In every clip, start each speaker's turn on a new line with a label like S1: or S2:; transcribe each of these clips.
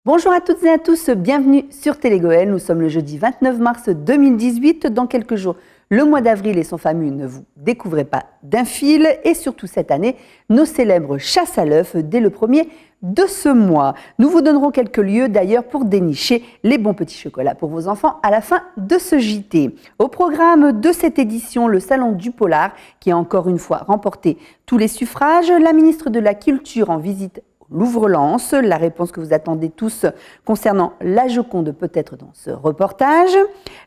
S1: Bonjour à toutes et à tous, bienvenue sur Télégoël. Nous sommes le jeudi 29 mars 2018. Dans quelques jours, le mois d'avril et son fameux Ne vous découvrez pas d'un fil. Et surtout cette année, nos célèbres chasses à l'œuf dès le premier de ce mois. Nous vous donnerons quelques lieux d'ailleurs pour dénicher les bons petits chocolats pour vos enfants à la fin de ce JT. Au programme de cette édition, le Salon du Polar qui a encore une fois remporté tous les suffrages. La ministre de la Culture en visite Louvre-Lens, la réponse que vous attendez tous concernant la Joconde peut-être dans ce reportage.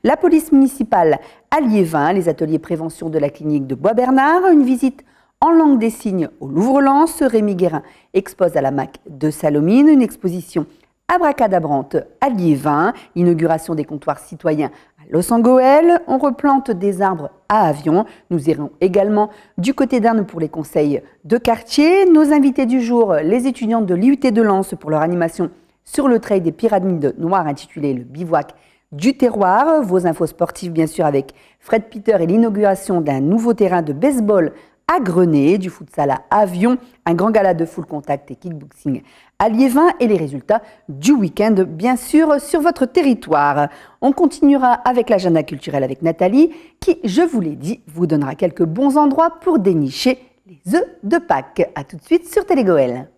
S1: La police municipale à Liévin, les ateliers prévention de la clinique de Bois-Bernard, une visite en langue des signes au Louvre-Lens. Rémi Guérin expose à la MAC de Salomine, une exposition abracadabrante à Liévin, inauguration des comptoirs citoyens à Los-Angeles, on replante des arbres à Avion. Nous irons également du côté d'Arnes pour les conseils de quartier. Nos invités du jour, les étudiantes de l'IUT de Lens pour leur animation sur le trail des pyramides noires intitulé Le bivouac du terroir. Vos infos sportives bien sûr avec Fred Peter et l'inauguration d'un nouveau terrain de baseball à Grenay, du futsal à Avion, un grand gala de full contact et kickboxing à Liévin et les résultats du week-end, bien sûr, sur votre territoire. On continuera avec l'agenda culturel avec Nathalie, qui, je vous l'ai dit, vous donnera quelques bons endroits pour dénicher les œufs de Pâques. A tout de suite sur Télégoël.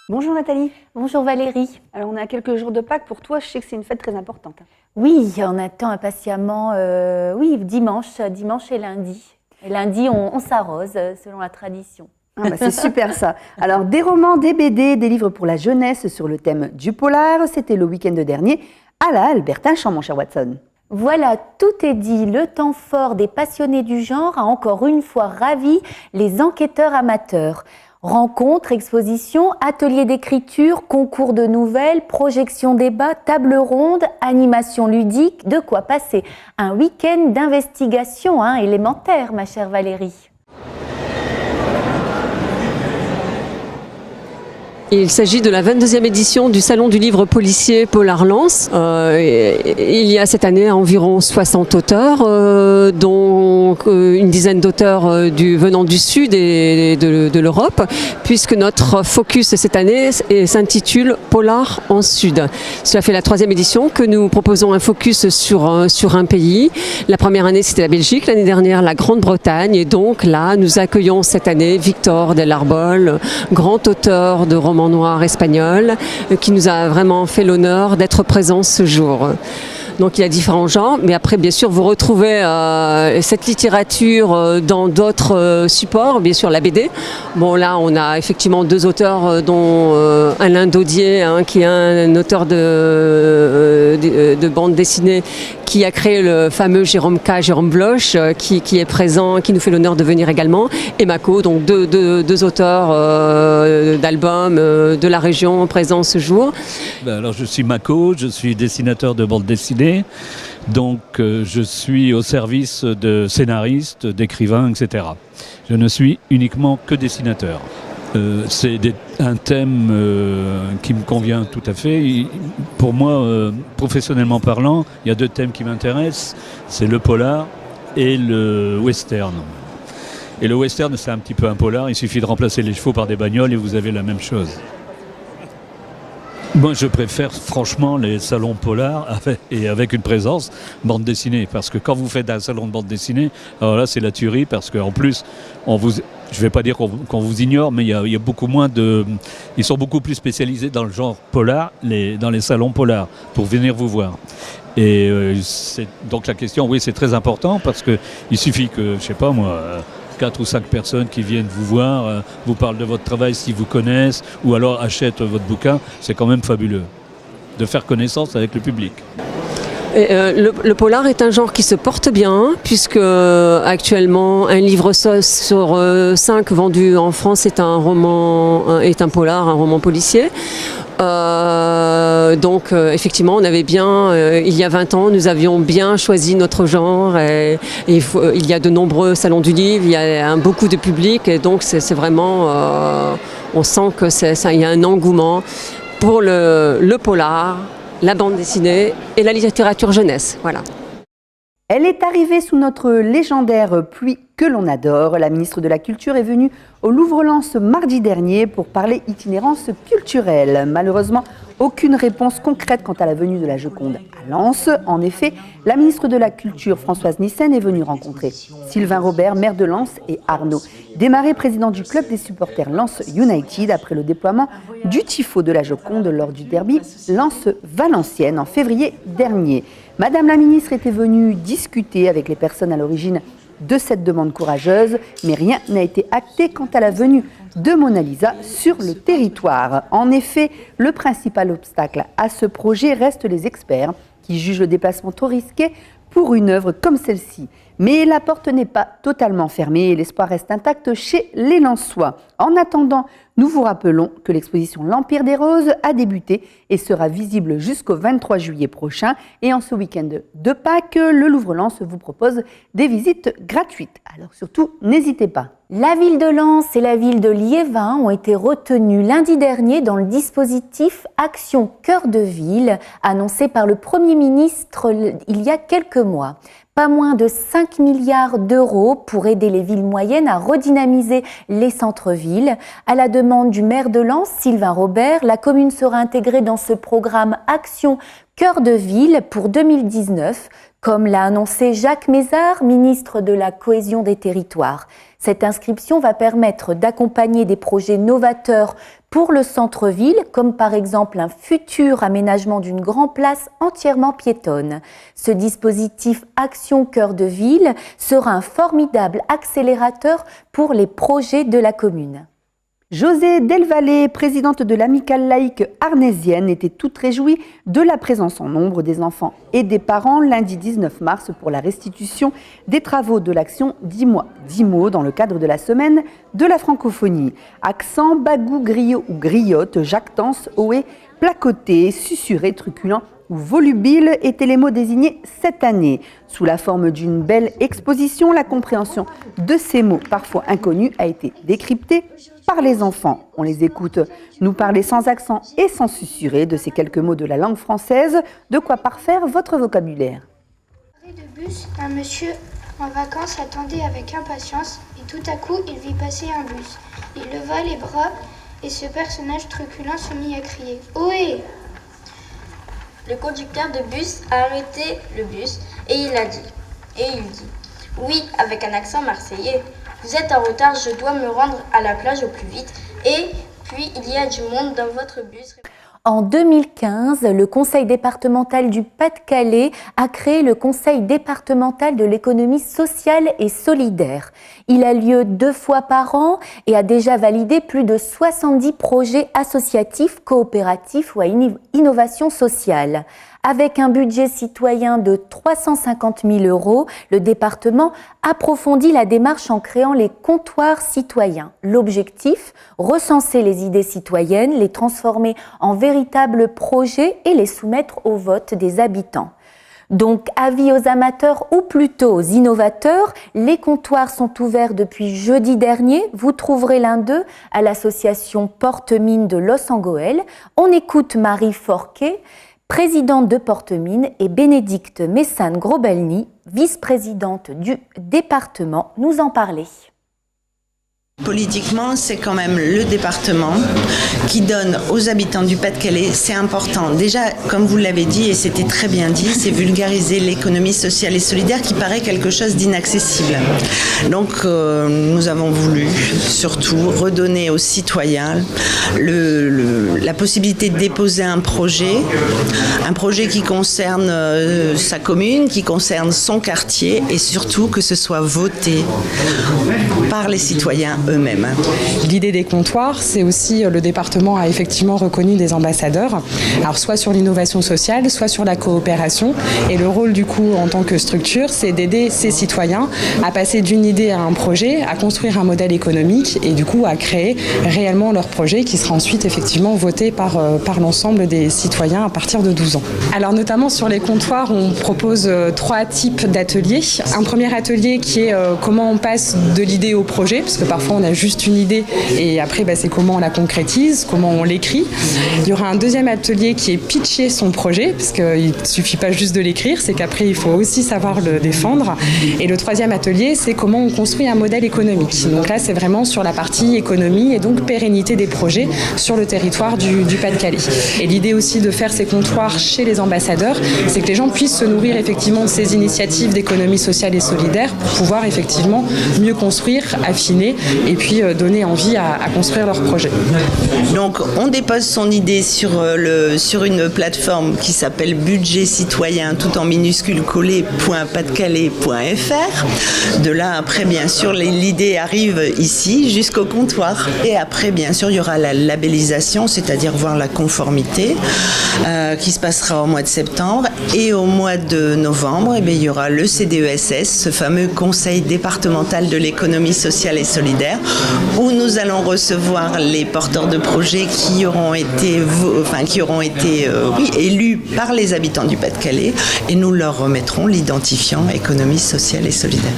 S1: Bonjour Nathalie.
S2: Bonjour Valérie.
S1: Alors on est à quelques jours de Pâques. Pour toi, je sais que c'est une fête très importante.
S2: Oui, on attend impatiemment, dimanche et lundi. Et lundi, on s'arrose selon la tradition.
S1: Ah bah c'est super ça. Alors des romans, des BD, des livres pour la jeunesse sur le thème du polar. C'était le week-end dernier à la Albert-Inchamp, mon cher Watson.
S2: Voilà, tout est dit. Le temps fort des passionnés du genre a encore une fois ravi les enquêteurs amateurs. Rencontres, expositions, ateliers d'écriture, concours de nouvelles, projections débat, table ronde, animation ludique, de quoi passer un week-end d'investigation élémentaire, ma chère Valérie.
S3: Il s'agit de la 22e édition du Salon du livre policier Polar-Lens. Il y a cette année environ 60 auteurs, dont une dizaine d'auteurs venant du Sud et de l'Europe, puisque notre focus cette année s'intitule Polar en Sud. Cela fait la 3e édition que nous proposons un focus sur un pays. La première année, c'était la Belgique, l'année dernière, la Grande-Bretagne, et donc là, nous accueillons cette année Victor Del Arbol, grand auteur de romans noir espagnol, qui nous a vraiment fait l'honneur d'être présent ce jour. Donc il y a différents genres, mais après bien sûr vous retrouvez cette littérature dans d'autres supports, bien sûr la BD. Bon là on a effectivement deux auteurs dont Alain Daudier qui est un auteur de bande dessinée qui a créé le fameux Jérôme Bloch qui est présent, qui nous fait l'honneur de venir également, et Mako, donc deux auteurs d'albums de la région présents ce jour.
S4: Alors je suis Mako, je suis dessinateur de bande dessinée. Donc je suis au service de scénaristes, d'écrivains, etc. Je ne suis uniquement que dessinateur. C'est un thème qui me convient tout à fait. Pour moi, professionnellement parlant, il y a deux thèmes qui m'intéressent. C'est le polar et le western. Et le western, c'est un petit peu un polar. Il suffit de remplacer les chevaux par des bagnoles et vous avez la même chose. Moi, je préfère franchement les salons polars avec une présence bande dessinée. Parce que quand vous faites un salon de bande dessinée, alors là, c'est la tuerie. Parce qu'en plus, je ne vais pas dire qu'on vous ignore, mais il y a beaucoup moins de... Ils sont beaucoup plus spécialisés dans le genre polar, dans les salons polars, pour venir vous voir. Et donc la question, oui, c'est très important. Parce qu'il suffit que, je ne sais pas moi... 4 ou 5 personnes qui viennent vous voir, vous parlent de votre travail s'ils vous connaissent, ou alors achètent votre bouquin, c'est quand même fabuleux de faire connaissance avec le public.
S3: Le polar est un genre qui se porte bien, puisque actuellement un livre sur 5 vendus en France est un polar, un roman policier. Effectivement, on avait bien, il y a 20 ans, nous avions bien choisi notre genre. Il y a de nombreux salons du livre, il y a beaucoup de public, et donc c'est vraiment, on sent qu'il y a un engouement pour le polar, la bande dessinée et la littérature jeunesse. Voilà.
S1: Elle est arrivée sous notre légendaire pluie que l'on adore. La ministre de la Culture est venue au Louvre-Lens mardi dernier pour parler itinérance culturelle. Malheureusement, aucune réponse concrète quant à la venue de la Joconde à Lens. En effet, la ministre de la Culture, Françoise Nyssen, est venue rencontrer Sylvain Robert, maire de Lens, et Arnaud Desmarais, président du club des supporters Lens United, après le déploiement du tifo de la Joconde lors du derby Lens-Valenciennes en février dernier. Madame la ministre était venue discuter avec les personnes à l'origine de cette demande courageuse, mais rien n'a été acté quant à la venue de Mona Lisa sur le territoire. En effet, le principal obstacle à ce projet reste les experts qui jugent le déplacement trop risqué pour une œuvre comme celle-ci. Mais la porte n'est pas totalement fermée et l'espoir reste intact chez les Lensois. En attendant, nous vous rappelons que l'exposition L'Empire des Roses a débuté et sera visible jusqu'au 23 juillet prochain. Et en ce week-end de Pâques, le Louvre-Lens vous propose des visites gratuites. Alors surtout, n'hésitez pas.
S2: La ville de Lens et la ville de Liévin ont été retenues lundi dernier dans le dispositif Action Cœur de Ville, annoncé par le Premier ministre il y a quelques mois. Pas moins de 5 milliards d'euros pour aider les villes moyennes à redynamiser les centres-villes. À la demande du maire de Lens, Sylvain Robert, la commune sera intégrée dans ce programme Action Cœur de Ville pour 2019, comme l'a annoncé Jacques Mézard, ministre de la Cohésion des Territoires. Cette inscription va permettre d'accompagner des projets novateurs pour le centre-ville, comme par exemple un futur aménagement d'une grande place entièrement piétonne. Ce dispositif Action Cœur de Ville sera un formidable accélérateur pour les projets de la commune.
S1: Josée Delvallée, présidente de l'amicale laïque arnésienne, était toute réjouie de la présence en nombre des enfants et des parents lundi 19 mars pour la restitution des travaux de l'action 10 mois, 10 mots dans le cadre de la semaine de la francophonie. Accent, bagou, griot ou griotte, jactance, ohé, placoté, susurré, truculent ou volubile étaient les mots désignés cette année. Sous la forme d'une belle exposition, la compréhension de ces mots parfois inconnus a été décryptée par les enfants. On les écoute nous parler sans accent et sans susurrer de ces quelques mots de la langue française, de quoi parfaire votre vocabulaire.
S5: De bus, un monsieur en vacances attendait avec impatience et tout à coup il vit passer un bus. Il leva les bras et ce personnage truculent se mit à crier « Ohé !»
S6: Le conducteur de bus a arrêté le bus et il dit « Oui, avec un accent marseillais. Vous êtes en retard, je dois me rendre à la plage au plus vite. Et puis, il y a du monde dans votre bus. »
S2: En 2015, le Conseil départemental du Pas-de-Calais a créé le Conseil départemental de l'économie sociale et solidaire. Il a lieu 2 fois par an et a déjà validé plus de 70 projets associatifs, coopératifs ou à innovation sociale. Avec un budget citoyen de 350 000 €, le département approfondit la démarche en créant les comptoirs citoyens. L'objectif, recenser les idées citoyennes, les transformer en véritables projets et les soumettre au vote des habitants. Donc, avis aux amateurs ou plutôt aux innovateurs, les comptoirs sont ouverts depuis jeudi dernier. Vous trouverez l'un d'eux à l'association Porte-Mine de Los Angeles. On écoute Marie Forquet, présidente de Porte-Mine, et Bénédicte Messane-Grobelny, vice-présidente du département, nous en parler.
S7: Politiquement, c'est quand même le département qui donne aux habitants du Pas-de-Calais, c'est important. Déjà, comme vous l'avez dit, et c'était très bien dit, c'est vulgariser l'économie sociale et solidaire qui paraît quelque chose d'inaccessible. Donc, nous avons voulu surtout redonner aux citoyens la possibilité de déposer un projet qui concerne sa commune, qui concerne son quartier, et surtout que ce soit voté par les citoyens eux-mêmes.
S8: L'idée des comptoirs, c'est aussi le département a effectivement reconnu des ambassadeurs, alors soit sur l'innovation sociale, soit sur la coopération. Et le rôle du coup en tant que structure, c'est d'aider ces citoyens à passer d'une idée à un projet, à construire un modèle économique et du coup à créer réellement leur projet qui sera ensuite effectivement voté par l'ensemble des citoyens à partir de 12 ans. Alors notamment sur les comptoirs, on propose 3 types d'ateliers. Un premier atelier qui est comment on passe de l'idée au projet, parce que parfois on a juste une idée et après c'est comment on la concrétise, comment on l'écrit. Il y aura un deuxième atelier qui est pitcher son projet, parce qu'il ne suffit pas juste de l'écrire, c'est qu'après il faut aussi savoir le défendre. Et le troisième atelier, c'est comment on construit un modèle économique. Donc là, c'est vraiment sur la partie économie et donc pérennité des projets sur le territoire du Pas-de-Calais. Et l'idée aussi de faire ces comptoirs chez les ambassadeurs, c'est que les gens puissent se nourrir effectivement de ces initiatives d'économie sociale et solidaire pour pouvoir effectivement mieux construire, affiner et puis donner envie à construire leur projet.
S7: Donc on dépose son idée sur une plateforme qui s'appelle budget citoyen tout en minuscule collé.padecalais.fr. De là après bien sûr l'idée arrive ici jusqu'au comptoir et après bien sûr il y aura la labellisation, c'est-à-dire voir la conformité qui se passera au mois de septembre et au mois de novembre il y aura le CDESS, ce fameux conseil départemental de l'économie sociale et solidaire où nous allons recevoir les porteurs de projets qui auront été élus par les habitants du Pas-de-Calais et nous leur remettrons l'identifiant économie sociale et solidaire.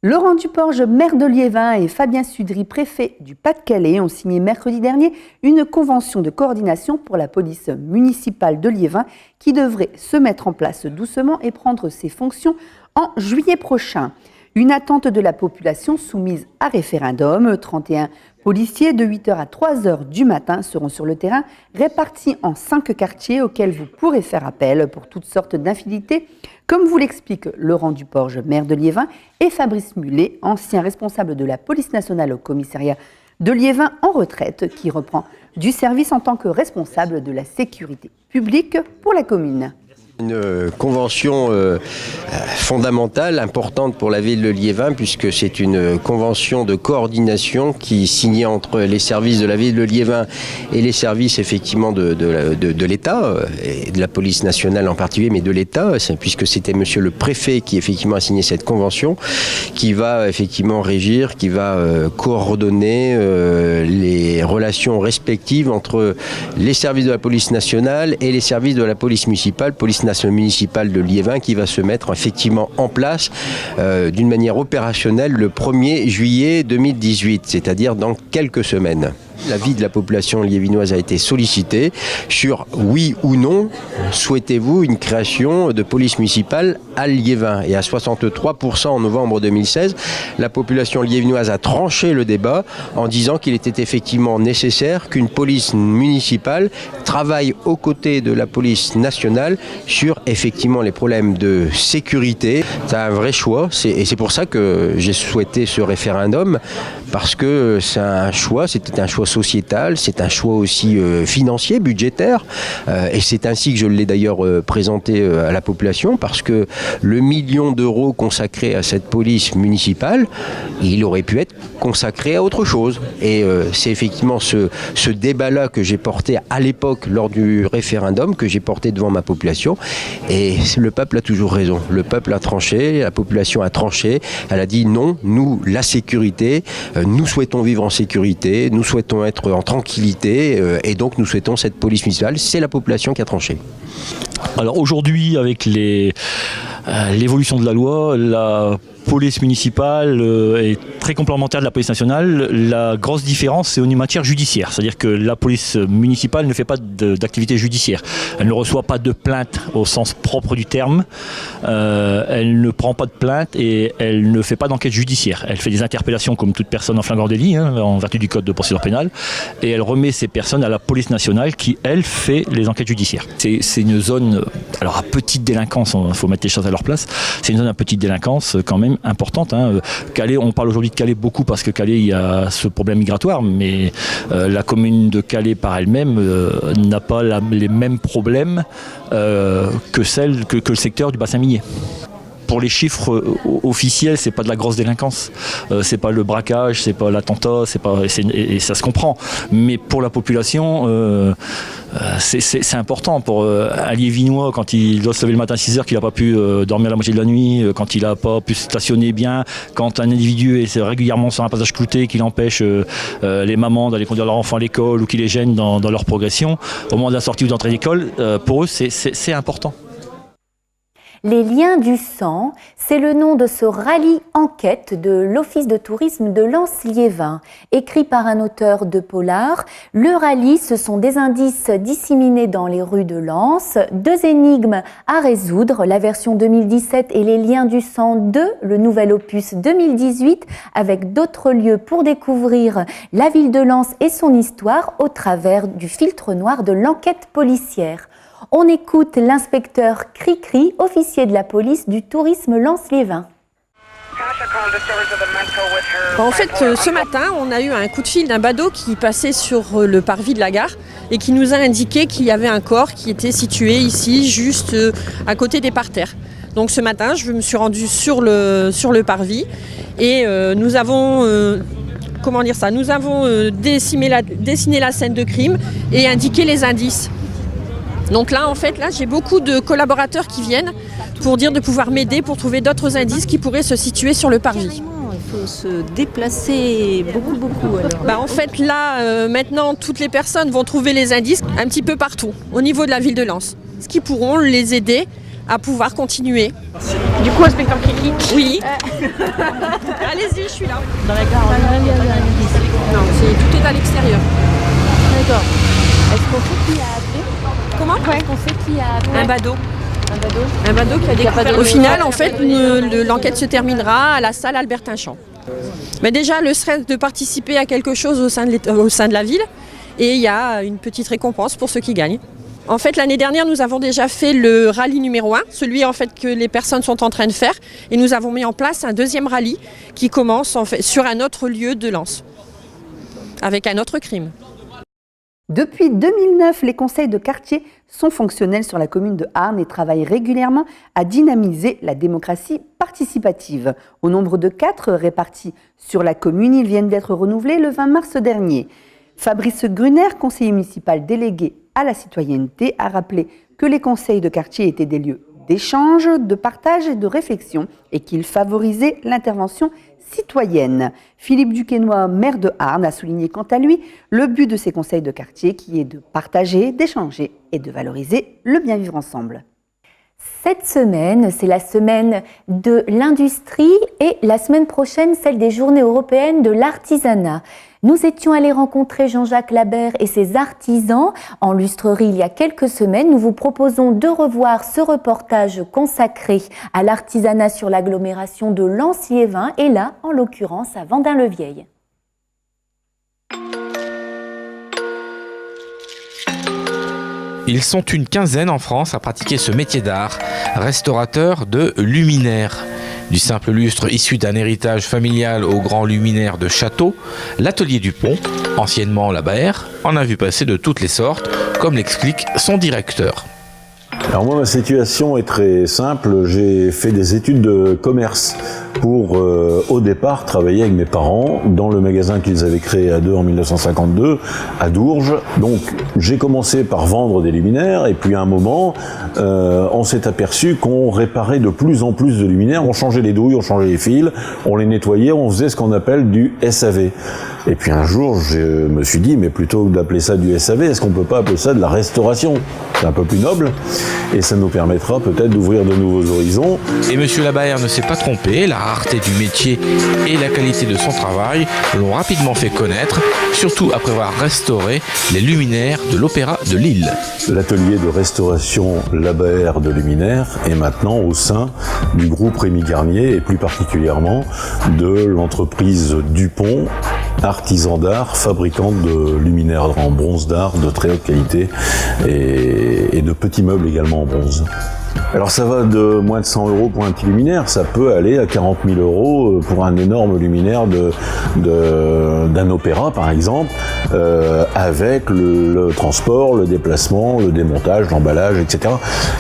S1: Laurent Duporge, maire de Liévin, et Fabien Sudry, préfet du Pas-de-Calais, ont signé mercredi dernier une convention de coordination pour la police municipale de Liévin qui devrait se mettre en place doucement et prendre ses fonctions en juillet prochain. Une attente de la population soumise à référendum. 31 policiers de 8h à 3h du matin seront sur le terrain, répartis en 5 quartiers auxquels vous pourrez faire appel pour toutes sortes d'infidélités, comme vous l'explique Laurent Duporge, maire de Liévin, et Fabrice Mullet, ancien responsable de la police nationale au commissariat de Liévin en retraite, qui reprend du service en tant que responsable de la sécurité publique pour la commune.
S9: Une convention fondamentale, importante pour la ville de Liévin, puisque c'est une convention de coordination qui est signée entre les services de la ville de Liévin et les services effectivement de l'État, et de la police nationale en particulier, mais de l'État, puisque c'était monsieur le préfet qui effectivement a signé cette convention, qui va effectivement régir, qui va coordonner les relations respectives entre les services de la police nationale et les services de la police municipale de Liévin, qui va se mettre effectivement en place d'une manière opérationnelle le 1er juillet 2018, c'est-à-dire dans quelques semaines. L'avis de la population liévinoise a été sollicité sur oui ou non, souhaitez-vous une création de police municipale à Liévin. Et à 63% en novembre 2016, la population liévinoise a tranché le débat en disant qu'il était effectivement nécessaire qu'une police municipale travaille aux côtés de la police nationale sur effectivement les problèmes de sécurité. C'est un vrai choix et c'est pour ça que j'ai souhaité ce référendum, parce que c'est un choix, c'était un choix sociétal, c'est un choix aussi financier, budgétaire, et c'est ainsi que je l'ai d'ailleurs présenté à la population, parce que le 1 million d'euros consacré à cette police municipale, il aurait pu être consacré à autre chose. Et c'est effectivement ce débat-là que j'ai porté à l'époque lors du référendum, que j'ai porté devant ma population, et le peuple a toujours raison. Le peuple a tranché, la population a tranché, elle a dit non, nous, la sécurité, nous souhaitons vivre en sécurité, nous souhaitons être en tranquillité et donc nous souhaitons cette police municipale. C'est la population qui a tranché.
S10: Alors aujourd'hui, avec l'évolution de la loi, la police municipale est très complémentaire de la police nationale. La grosse différence, c'est en matière judiciaire. C'est-à-dire que la police municipale ne fait pas d'activité judiciaire. Elle ne reçoit pas de plainte au sens propre du terme. Elle ne prend pas de plainte et elle ne fait pas d'enquête judiciaire. Elle fait des interpellations comme toute personne en flagrant délit, en vertu du code de procédure pénale. Et elle remet ces personnes à la police nationale qui, elle, fait les enquêtes judiciaires. C'est une zone, alors à petite délinquance, il faut mettre les choses à leur place, c'est une zone à petite délinquance quand même importante. Calais, on parle aujourd'hui de Calais beaucoup parce que Calais, il y a ce problème migratoire, mais la commune de Calais par elle-même n'a pas les mêmes problèmes que le secteur du bassin minier. pour les chiffres officiels, c'est pas de la grosse délinquance, c'est pas le braquage, c'est pas l'attentat, et ça se comprend. Mais pour la population, c'est important. Pour un Liévinois, quand il doit se lever le matin à 6h, qu'il n'a pas pu dormir la moitié de la nuit, quand il n'a pas pu stationner bien, quand un individu est régulièrement sur un passage clouté, qu'il empêche les mamans d'aller conduire leurs enfants à l'école ou qui les gêne dans leur progression, au moment de la sortie ou d'entrée d'école, pour eux, c'est important.
S2: Les liens du sang, c'est le nom de ce rallye enquête de l'Office de tourisme de Lens-Liévin. Écrit par un auteur de polar, le rallye, ce sont des indices disséminés dans les rues de Lens, 2 énigmes à résoudre, la version 2017 et les liens du sang 2, le nouvel opus 2018, avec d'autres lieux pour découvrir la ville de Lens et son histoire au travers du filtre noir de l'enquête policière. On écoute l'inspecteur Cricri, officier de la police du tourisme Lens-Liévin.
S11: En fait, ce matin, on a eu un coup de fil d'un badaud qui passait sur le parvis de la gare et qui nous a indiqué qu'il y avait un corps qui était situé ici, juste à côté des parterres. Donc ce matin, je me suis rendue sur le parvis et nous avons... Nous avons dessiné la scène de crime et indiqué les indices. Donc là, en fait, j'ai beaucoup de collaborateurs qui viennent pour dire de pouvoir m'aider pour trouver d'autres indices qui pourraient se situer sur le parvis.
S12: Il faut se déplacer beaucoup alors.
S11: En fait, là, maintenant, toutes les personnes vont trouver les indices un petit peu partout, au niveau de la ville de Lens, ce qui pourront les aider à pouvoir continuer.
S12: Du coup, inspecteur Cricri.
S11: Oui. Allez-y, je suis là.
S12: Dans la gare,
S11: non, tout est à l'extérieur.
S12: D'accord. Est-ce qu'on sait qui a appelé?
S11: Comment?
S12: Est-ce qu'on sait qui a appelé?
S11: Un badaud.
S12: Un badaud
S11: qui a découvert. Au final, en fait, l'enquête se terminera à la salle Albertin-Champ. Mais déjà, le stress de participer à quelque chose au sein de la ville, et il y a une petite récompense pour ceux qui gagnent. En fait, l'année dernière, nous avons déjà fait le rallye numéro 1, celui en fait que les personnes sont en train de faire, et nous avons mis en place un deuxième rallye qui commence en fait sur un autre lieu de Lens, avec un autre crime.
S1: Depuis 2009, les conseils de quartier sont fonctionnels sur la commune de Arnes et travaillent régulièrement à dynamiser la démocratie participative. Au nombre de 4 répartis sur la commune, ils viennent d'être renouvelés le 20 mars dernier. Fabrice Gruner, conseiller municipal délégué à la citoyenneté, a rappelé que les conseils de quartier étaient des lieux d'échange, de partage et de réflexion et qu'ils favorisaient l'intervention citoyenne. Philippe Duquesnoy, maire de Arnes, a souligné quant à lui le but de ces conseils de quartier qui est de partager, d'échanger et de valoriser le bien vivre ensemble.
S2: Cette semaine, c'est la semaine de l'industrie et la semaine prochaine, celle des Journées européennes de l'artisanat. Nous étions allés rencontrer Jean-Jacques Labert et ses artisans en lustrerie il y a quelques semaines. Nous vous proposons de revoir ce reportage consacré à l'artisanat sur l'agglomération de Lens-Liévin et là, en l'occurrence, à Vendin-le-Vieil.
S13: Ils sont une quinzaine en France à pratiquer ce métier d'art, restaurateur de luminaires. Du simple lustre issu d'un héritage familial au grand luminaire de château, l'atelier du Pont, anciennement la Baère, en a vu passer de toutes les sortes, comme l'explique son directeur.
S14: Alors moi, ma situation est très simple. J'ai fait des études de commerce pour, au départ, travailler avec mes parents dans le magasin qu'ils avaient créé à deux en 1952, à Dourges. Donc, j'ai commencé par vendre des luminaires et puis à un moment, on s'est aperçu qu'on réparait de plus en plus de luminaires. On changeait les douilles, on changeait les fils, on les nettoyait, on faisait ce qu'on appelle du SAV. Et puis un jour, je me suis dit, mais plutôt que d'appeler ça du SAV, est-ce qu'on peut pas appeler ça de la restauration? C'est un peu plus noble et ça nous permettra peut-être d'ouvrir de nouveaux horizons.
S13: Et Monsieur Labaère ne s'est pas trompé, la rareté du métier et la qualité de son travail l'ont rapidement fait connaître, surtout après avoir restauré les luminaires de l'Opéra de Lille.
S14: L'atelier de restauration Labaère de luminaires est maintenant au sein du groupe Rémy Garnier et plus particulièrement de l'entreprise Dupont, artisan d'art, fabricante de luminaires en bronze d'art de très haute qualité et de petits meubles également en bronze. Alors ça va de moins de 100 € pour un petit luminaire, ça peut aller à 40 000 € pour un énorme luminaire d'un opéra par exemple. avec le transport, le déplacement, le démontage, l'emballage, etc.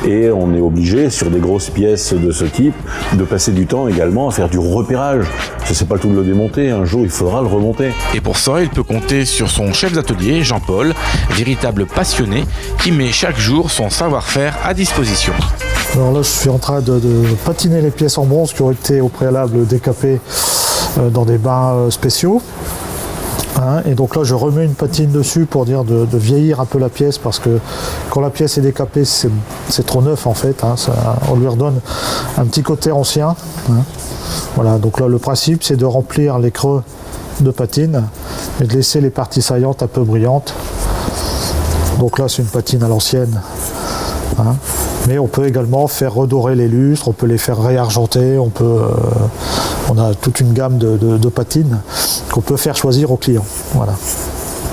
S14: Et on est obligé, sur des grosses pièces de ce type, de passer du temps également à faire du repérage. C'est pas tout de le démonter, un jour il faudra le remonter.
S13: Et pour ça, il peut compter sur son chef d'atelier, Jean-Paul, véritable passionné, qui met chaque jour son savoir-faire à disposition.
S15: Alors là, je suis en train de patiner les pièces en bronze qui ont été au préalable décapées dans des bains spéciaux. Et donc là, je remets une patine dessus pour dire de vieillir un peu la pièce, parce que quand la pièce est décapée, c'est trop neuf en fait. On lui redonne un petit côté ancien. Voilà, donc là, le principe, c'est de remplir les creux de patine et de laisser les parties saillantes un peu brillantes. Donc là, c'est une patine à l'ancienne. Mais on peut également faire redorer les lustres, on peut les faire réargenter, on a toute une gamme de patines qu'on peut faire choisir aux clients. Voilà.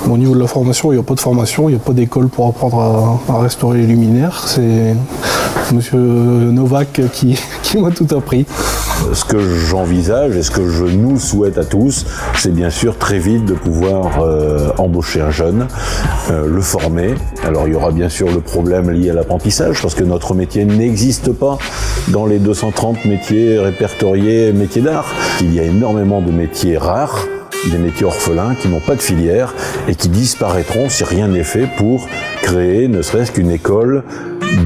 S16: Au niveau de la formation, il n'y a pas de formation, il n'y a pas d'école pour apprendre à restaurer les luminaires. C'est monsieur Novak qui m'a tout appris.
S14: Ce que j'envisage et ce que je nous souhaite à tous, c'est bien sûr très vite de pouvoir embaucher un jeune, le former. Alors il y aura bien sûr le problème lié à l'apprentissage, parce que notre métier n'existe pas dans les 230 métiers répertoriés métiers d'art. Il y a énormément de métiers rares, des métiers orphelins qui n'ont pas de filière et qui disparaîtront si rien n'est fait pour créer ne serait-ce qu'une école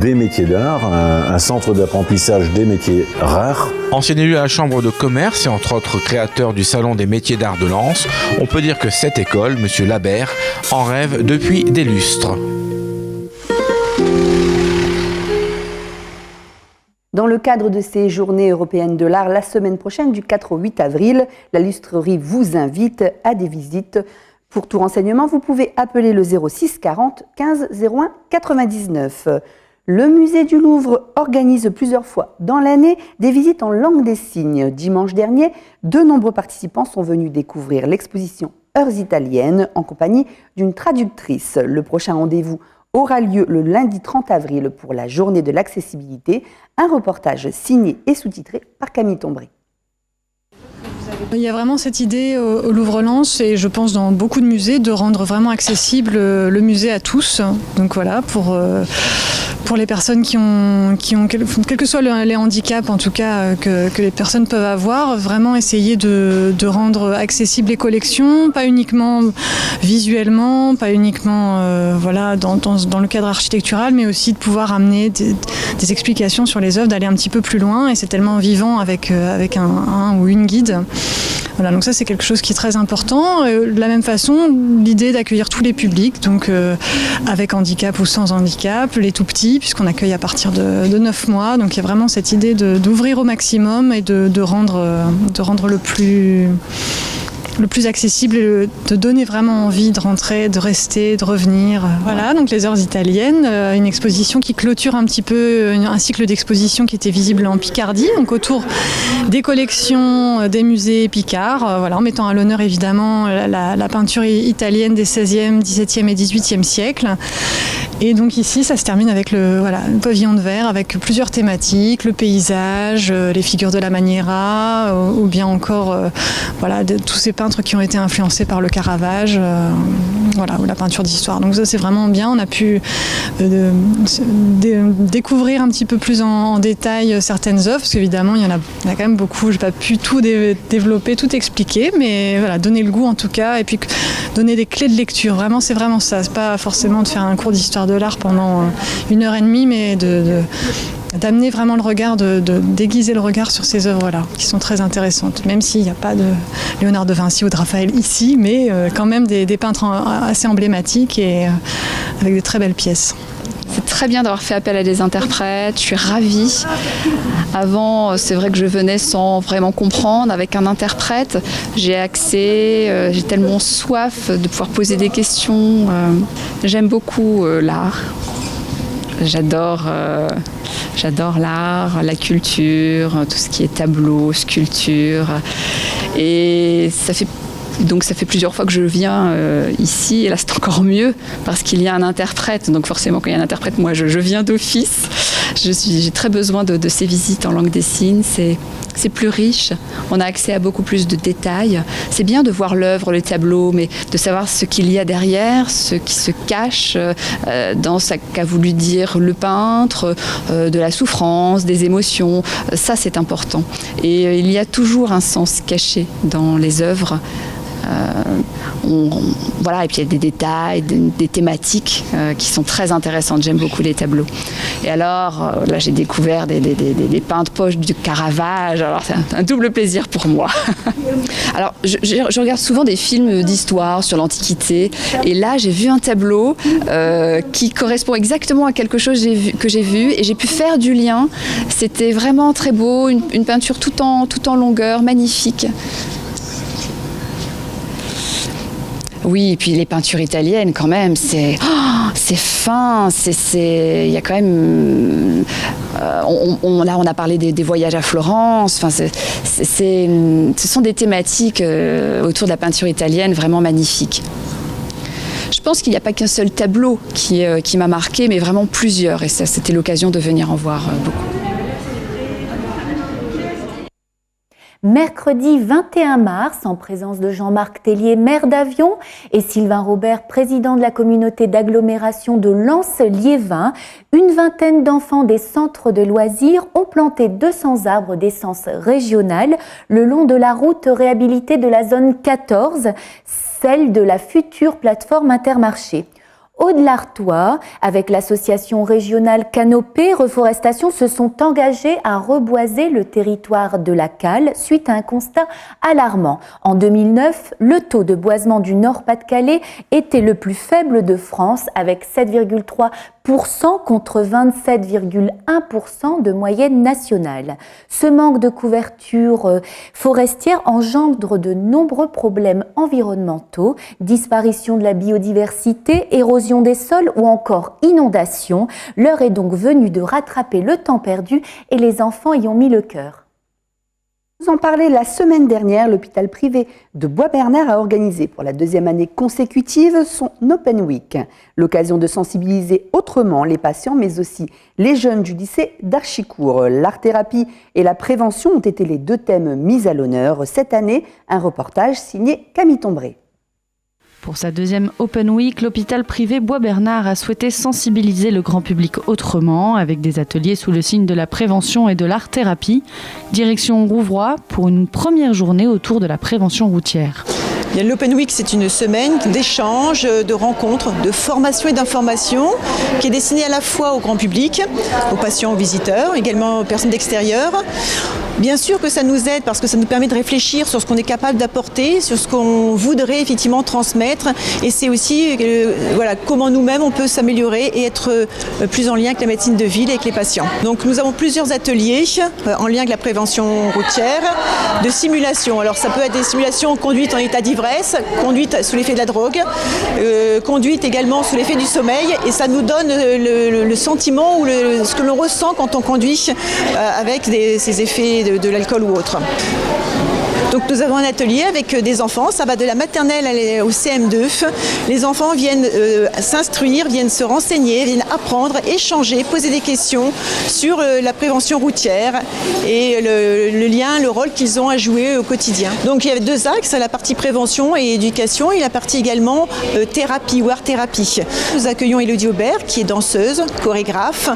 S14: des métiers d'art, un centre d'apprentissage des métiers rares.
S13: Ancien élu à la Chambre de commerce et entre autres créateur du Salon des métiers d'art de Lens, on peut dire que cette école, M. Labert, en rêve depuis des lustres.
S1: Dans le cadre de ces journées européennes de l'art, la semaine prochaine, du 4 au 8 avril, la Lustrerie vous invite à des visites. Pour tout renseignement, vous pouvez appeler le 06 40 15 01 99. Le musée du Louvre organise plusieurs fois dans l'année des visites en langue des signes. Dimanche dernier, de nombreux participants sont venus découvrir l'exposition Heures italiennes en compagnie d'une traductrice. Le prochain rendez-vous aura lieu le lundi 30 avril pour la journée de l'accessibilité. Un reportage signé et sous-titré par Camille Tombré.
S17: Il y a vraiment cette idée au Louvre-Lens et je pense dans beaucoup de musées de rendre vraiment accessible le musée à tous. Donc voilà, pour les personnes qui ont quel que soit les handicaps en tout cas que les personnes peuvent avoir, vraiment essayer de rendre accessibles les collections, pas uniquement visuellement, pas uniquement dans le cadre architectural, mais aussi de pouvoir amener des explications sur les œuvres, d'aller un petit peu plus loin, et c'est tellement vivant avec un ou une guide. Voilà, donc ça c'est quelque chose qui est très important. De la même façon, l'idée d'accueillir tous les publics, donc avec handicap ou sans handicap, les tout petits, puisqu'on accueille à partir de 9 mois. Donc il y a vraiment cette idée d'ouvrir au maximum et de rendre le plus accessible et de donner vraiment envie de rentrer, de rester, de revenir. Voilà, donc les Heures italiennes, une exposition qui clôture un petit peu un cycle d'exposition qui était visible en Picardie, donc autour des collections des musées Picard, en mettant à l'honneur évidemment la peinture italienne des 16e, 17e et 18e siècles. Et donc ici, ça se termine avec le pavillon de verre avec plusieurs thématiques, le paysage, les figures de la Maniera, ou bien encore tous ces peintres qui ont été influencés par le Caravage, ou la peinture d'histoire. Donc ça c'est vraiment bien, on a pu découvrir un petit peu plus en détail certaines œuvres, parce qu'évidemment il y en a quand même beaucoup, je n'ai pas pu tout développer, tout expliquer, mais donner le goût en tout cas, et puis donner des clés de lecture, c'est vraiment ça, c'est pas forcément de faire un cours d'histoire de l'art pendant 1h30, mais d'amener vraiment le regard, de déguiser le regard sur ces œuvres-là, qui sont très intéressantes, même s'il n'y a pas de Léonard de Vinci ou de Raphaël ici, mais quand même des peintres assez emblématiques et avec des très belles pièces.
S18: C'est très bien d'avoir fait appel à des interprètes, je suis ravie. Avant, c'est vrai que je venais sans vraiment comprendre. Avec un interprète, j'ai accès, j'ai tellement soif de pouvoir poser des questions. J'aime beaucoup l'art. J'adore l'art, la culture, tout ce qui est tableau, sculpture. Et ça fait plusieurs fois que je viens ici, et là c'est encore mieux parce qu'il y a un interprète. Donc forcément quand il y a un interprète, moi je viens d'office. J'ai très besoin de ces visites en langue des signes. c'est plus riche, on a accès à beaucoup plus de détails. C'est bien de voir l'œuvre, le tableau, mais de savoir ce qu'il y a derrière, ce qui se cache dans ce qu'a voulu dire le peintre, de la souffrance, des émotions. Ça, c'est important. Et il y a toujours un sens caché dans les œuvres. Voilà, et puis il y a des détails, des thématiques qui sont très intéressantes. J'aime beaucoup les tableaux. Et alors, là, j'ai découvert des peintres poches du Caravage. Alors, c'est un double plaisir pour moi. Alors, je regarde souvent des films d'histoire sur l'Antiquité. Et là, j'ai vu un tableau qui correspond exactement à quelque chose que j'ai vu. Et j'ai pu faire du lien. C'était vraiment très beau. Une peinture tout en longueur, magnifique. Oui, et puis les peintures italiennes, quand même, c'est fin, il y a quand même... là, on a parlé des voyages à Florence, enfin, ce sont des thématiques autour de la peinture italienne vraiment magnifiques. Je pense qu'il n'y a pas qu'un seul tableau qui m'a marqué, mais vraiment plusieurs, et ça, c'était l'occasion de venir en voir beaucoup.
S2: Mercredi 21 mars, en présence de Jean-Marc Tellier, maire d'Avion, et Sylvain Robert, président de la communauté d'agglomération de Lens-Liévin, une vingtaine d'enfants des centres de loisirs ont planté 200 arbres d'essence régionale le long de la route réhabilitée de la zone 14, celle de la future plateforme Intermarché. Aude-l'Artois, avec l'association régionale Canopée Reforestation, se sont engagés à reboiser le territoire de la Cale suite à un constat alarmant. En 2009, le taux de boisement du Nord-Pas-de-Calais était le plus faible de France, avec 7,3% contre 27,1% de moyenne nationale. Ce manque de couverture forestière engendre de nombreux problèmes environnementaux, disparition de la biodiversité, érosion des sols ou encore inondations. L'heure est donc venue de rattraper le temps perdu et les enfants y ont mis le cœur.
S1: Vous en parlez la semaine dernière, l'hôpital privé de Bois-Bernard a organisé pour la deuxième année consécutive son Open Week. L'occasion de sensibiliser autrement les patients, mais aussi les jeunes du lycée d'Archicourt. L'art-thérapie et la prévention ont été les deux thèmes mis à l'honneur. Cette année, un reportage signé Camille Tombré.
S19: Pour sa deuxième Open Week, l'hôpital privé Bois-Bernard a souhaité sensibiliser le grand public autrement, avec des ateliers sous le signe de la prévention et de l'art-thérapie. Direction Rouvroy pour une première journée autour de la prévention routière.
S20: L'Open Week, c'est une semaine d'échanges, de rencontres, de formation et d'information qui est destinée à la fois au grand public, aux patients, aux visiteurs, également aux personnes d'extérieur. Bien sûr que ça nous aide parce que ça nous permet de réfléchir sur ce qu'on est capable d'apporter, sur ce qu'on voudrait effectivement transmettre, et c'est aussi comment nous-mêmes on peut s'améliorer et être plus en lien avec la médecine de ville et avec les patients. Donc nous avons plusieurs ateliers en lien avec la prévention routière, de simulation. Alors ça peut être des simulations conduite en état d'ivresse, conduite sous l'effet de la drogue, conduite également sous l'effet du sommeil, et ça nous donne le sentiment ou ce que l'on ressent quand on conduit avec ces effets de l'alcool ou autre. Donc nous avons un atelier avec des enfants, ça va de la maternelle au CM2. Les enfants viennent s'instruire, viennent se renseigner, viennent apprendre, échanger, poser des questions sur la prévention routière et le lien, le rôle qu'ils ont à jouer au quotidien. Donc il y a deux axes, la partie prévention et éducation et la partie également thérapie ou art-thérapie. Nous accueillons Élodie Aubert qui est danseuse, chorégraphe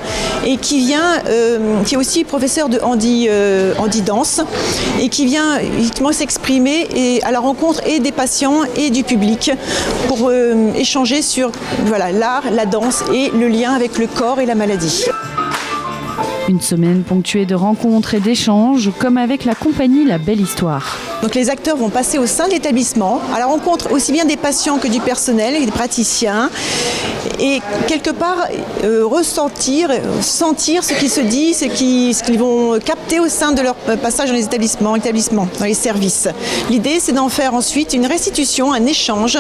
S20: et qui est aussi professeure de handi-danse et qui vient s'exprimer à la rencontre et des patients et du public pour échanger sur l'art, la danse et le lien avec le corps et la maladie.
S19: Une semaine ponctuée de rencontres et d'échanges, comme avec la compagnie La Belle Histoire.
S20: Donc les acteurs vont passer au sein de l'établissement, à la rencontre aussi bien des patients que du personnel et des praticiens, et quelque part sentir ce qui se dit, ce qu'ils vont capter au sein de leur passage dans les établissements, dans les services. L'idée, c'est d'en faire ensuite une restitution, un échange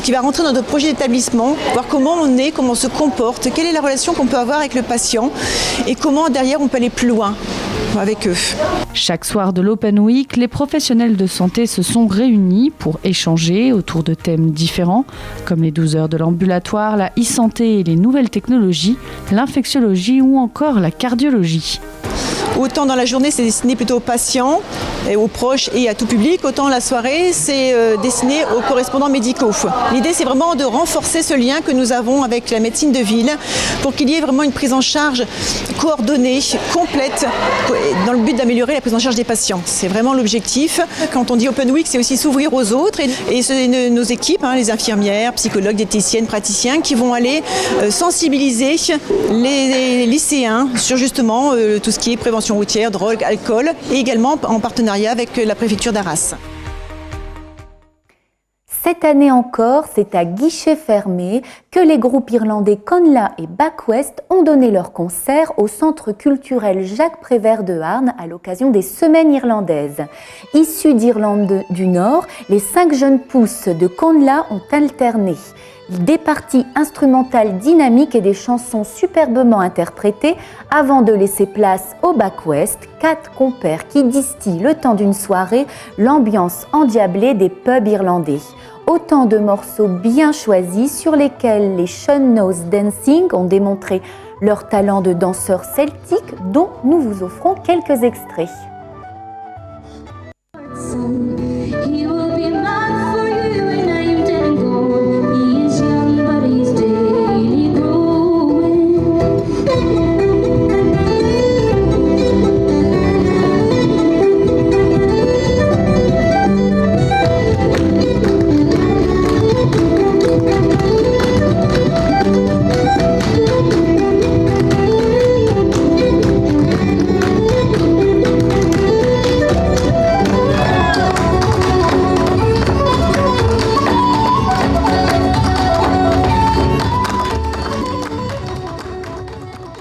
S20: qui va rentrer dans notre projet d'établissement, voir comment on est, comment on se comporte, quelle est la relation qu'on peut avoir avec le patient et comment derrière on peut aller plus loin avec eux.
S19: Chaque soir de l'Open Week, les professionnels de santé se sont réunis pour échanger autour de thèmes différents, comme les 12 heures de l'ambulatoire, la e-santé et les nouvelles technologies, l'infectiologie ou encore la cardiologie.
S20: Autant dans la journée, c'est destiné plutôt aux patients, et aux proches et à tout public, autant la soirée, c'est destiné aux correspondants médicaux. L'idée, c'est vraiment de renforcer ce lien que nous avons avec la médecine de ville pour qu'il y ait vraiment une prise en charge coordonnée, complète, dans le but d'améliorer la prise en charge des patients. C'est vraiment l'objectif. Quand on dit Open Week, c'est aussi s'ouvrir aux autres et c'est nos équipes, les infirmières, psychologues, diététiciennes, praticiens qui vont aller sensibiliser les lycéens sur justement tout ce qui est prévention routière, drogue, alcool et également en partenariat avec la préfecture d'Arras.
S2: Cette année encore, c'est à guichet fermé que les groupes irlandais Conla et Back West ont donné leur concert au Centre culturel Jacques Prévert de Arnes à l'occasion des Semaines irlandaises. Issus d'Irlande du Nord, les 5 jeunes pousses de Conla ont alterné des parties instrumentales dynamiques et des chansons superbement interprétées avant de laisser place au Back West, 4 compères qui distillent le temps d'une soirée l'ambiance endiablée des pubs irlandais. Autant de morceaux bien choisis sur lesquels les Sean Nose Dancing ont démontré leur talent de danseurs celtiques dont nous vous offrons quelques extraits.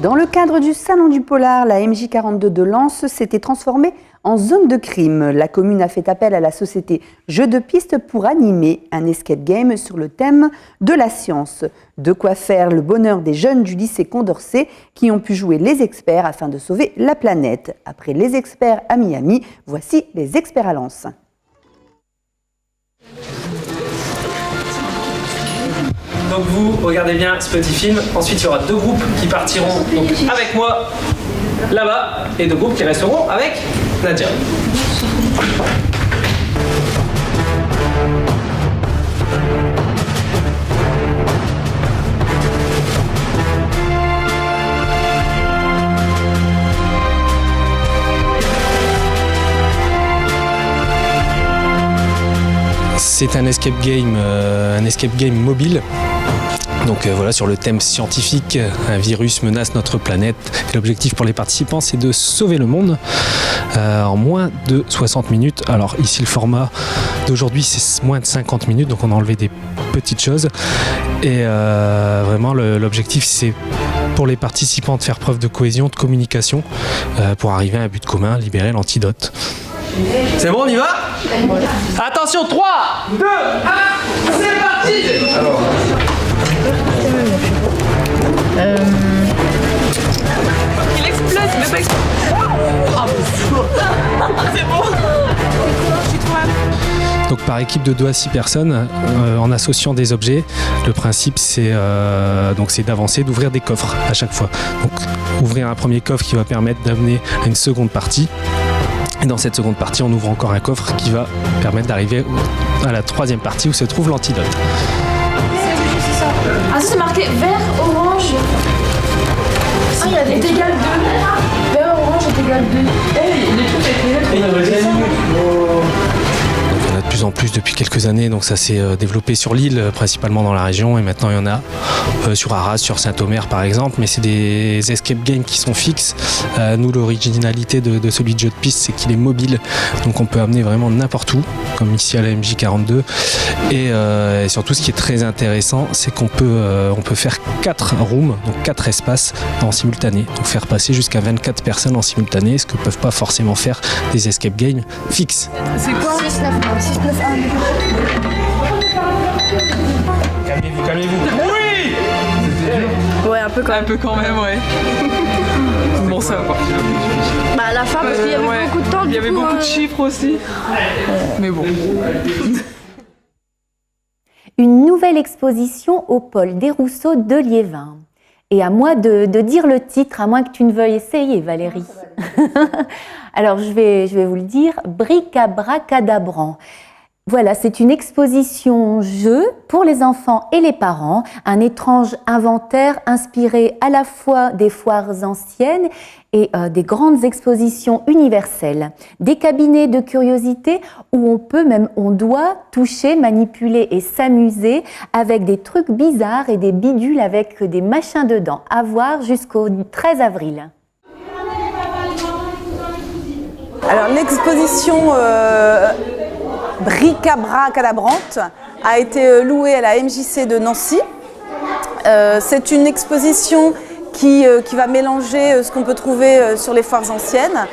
S1: Dans le cadre du Salon du Polar, la MJ42 de Lens s'était transformée en zone de crime. La commune a fait appel à la société Jeux de Piste pour animer un escape game sur le thème de la science. De quoi faire le bonheur des jeunes du lycée Condorcet qui ont pu jouer les experts afin de sauver la planète. Après les experts à Miami, voici les experts à Lens.
S21: Donc vous regardez bien ce petit film. Ensuite, il y aura 2 groupes qui partiront donc avec moi là-bas et 2 groupes qui resteront avec Nadia. C'est un escape game mobile. Donc voilà, sur le thème scientifique, un virus menace notre planète. Et l'objectif pour les participants, c'est de sauver le monde en moins de 60 minutes. Alors ici, le format d'aujourd'hui, c'est moins de 50 minutes, donc on a enlevé des petites choses. Et vraiment, l'objectif, c'est pour les participants de faire preuve de cohésion, de communication, pour arriver à un but commun, libérer l'antidote. C'est bon, on y va ? Attention, 3, 2, 1, c'est parti ! Alors.
S22: Il explose, il veut pas exploser. C'est bon. Je suis trop mal.
S21: Donc par équipe de 2 à 6 personnes, en associant des objets, le principe c'est d'avancer, d'ouvrir des coffres à chaque fois. Donc ouvrir un premier coffre qui va permettre d'amener à une seconde partie. Et dans cette seconde partie, on ouvre encore un coffre qui va permettre d'arriver à la 3e partie où se trouve l'antidote.
S22: Ah, ça c'est marqué vert, orange. Ah, il y a des égal 2. Vert, orange est égal 2. Les trucs avec
S21: Il y en a de plus en plus depuis quelques années, donc ça s'est développé sur l'île, principalement dans la région, et maintenant il y en a sur Arras, sur Saint-Omer par exemple, mais c'est des escape games qui sont fixes. Nous, l'originalité de celui de jeu de piste, c'est qu'il est mobile, donc on peut amener vraiment n'importe où, comme ici à la MJ42, et surtout ce qui est très intéressant, c'est qu'on peut faire 4 rooms, donc 4 espaces en simultané, donc faire passer jusqu'à 24 personnes en simultané, ce que ne peuvent pas forcément faire des escape games fixes.
S22: C'est quoi 6, 9, 1.
S21: Calmez-vous. Oui.
S22: Ouais, un peu quand même, ouais. Bon, ça va. Bah, à la fin, parce qu'il y avait beaucoup de temps. Il y avait beaucoup de chiffres aussi. Mais bon.
S2: Une nouvelle exposition au pôle des Rousseaux de Liévin. Et à moi de dire le titre, à moins que tu ne veuilles essayer, Valérie. Alors je vais vous le dire, Bric-à-brac-cadabran. Voilà, c'est une exposition jeu pour les enfants et les parents, un étrange inventaire inspiré à la fois des foires anciennes et des grandes expositions universelles, des cabinets de curiosité où on doit toucher, manipuler et s'amuser avec des trucs bizarres et des bidules avec des machins dedans. À voir jusqu'au 13 avril.
S3: Alors l'exposition Bric-à-brac-cadabrante a été louée à la MJC de Nancy. C'est une exposition qui va mélanger ce qu'on peut trouver sur les foires anciennes,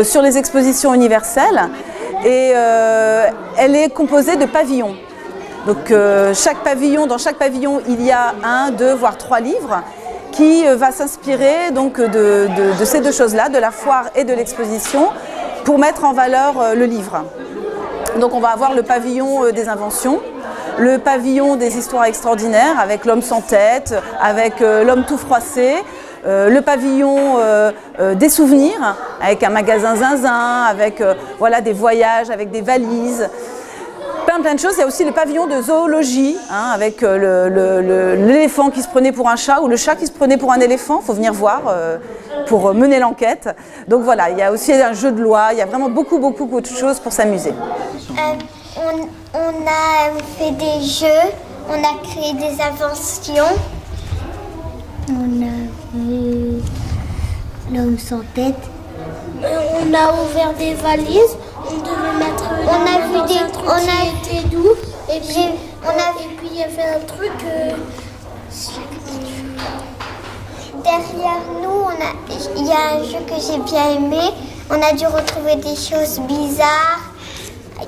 S3: sur les expositions universelles, et elle est composée de pavillons. Donc dans chaque pavillon, il y a 1, 2, voire 3 livres qui va s'inspirer donc de ces deux choses-là, de la foire et de l'exposition, pour mettre en valeur le livre. Donc on va avoir le pavillon des inventions, le pavillon des histoires extraordinaires avec l'homme sans tête, avec l'homme tout froissé, le pavillon des souvenirs avec un magasin zinzin, avec voilà, des voyages, avec des valises, plein de choses. Il y a aussi le pavillon de zoologie avec l'éléphant qui se prenait pour un chat ou le chat qui se prenait pour un éléphant. Il faut venir voir pour mener l'enquête. Donc voilà, il y a aussi un jeu de loi, il y a vraiment beaucoup de choses pour s'amuser.
S4: On a fait des jeux, on a créé des inventions. On a vu l'homme sans tête.
S5: On a ouvert des valises, on devait mettre on était doux et puis il y avait un truc
S4: derrière nous, il y a un jeu que j'ai bien aimé. On a dû retrouver des choses bizarres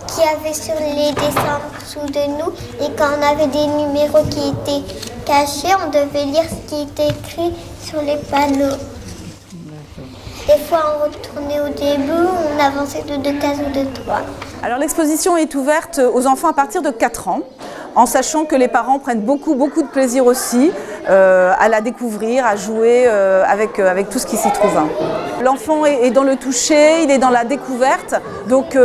S4: qu'il y avait sur les dessins en dessous de nous. Et quand on avait des numéros qui étaient cachés, on devait lire ce qui était écrit sur les panneaux. Des fois, on retournait au début, on avançait de 2 cases ou de 3.
S3: Alors l'exposition est ouverte aux enfants à partir de 4 ans, en sachant que les parents prennent beaucoup de plaisir aussi à la découvrir, à jouer avec tout ce qui s'y trouve. L'enfant est dans le toucher, il est dans la découverte, donc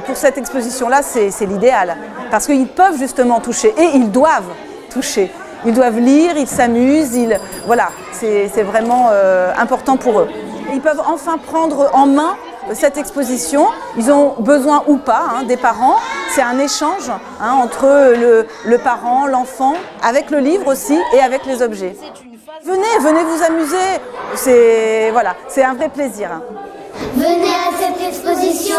S3: pour cette exposition-là, c'est l'idéal. Parce qu'ils peuvent justement toucher, et ils doivent toucher. Ils doivent lire, ils s'amusent, voilà, c'est vraiment important pour eux. Ils peuvent enfin prendre en main cette exposition. Ils ont besoin ou pas des parents. C'est un échange entre le parent, l'enfant, avec le livre aussi et avec les objets. Venez vous amuser. Voilà, c'est un vrai plaisir.
S4: Venez à cette exposition.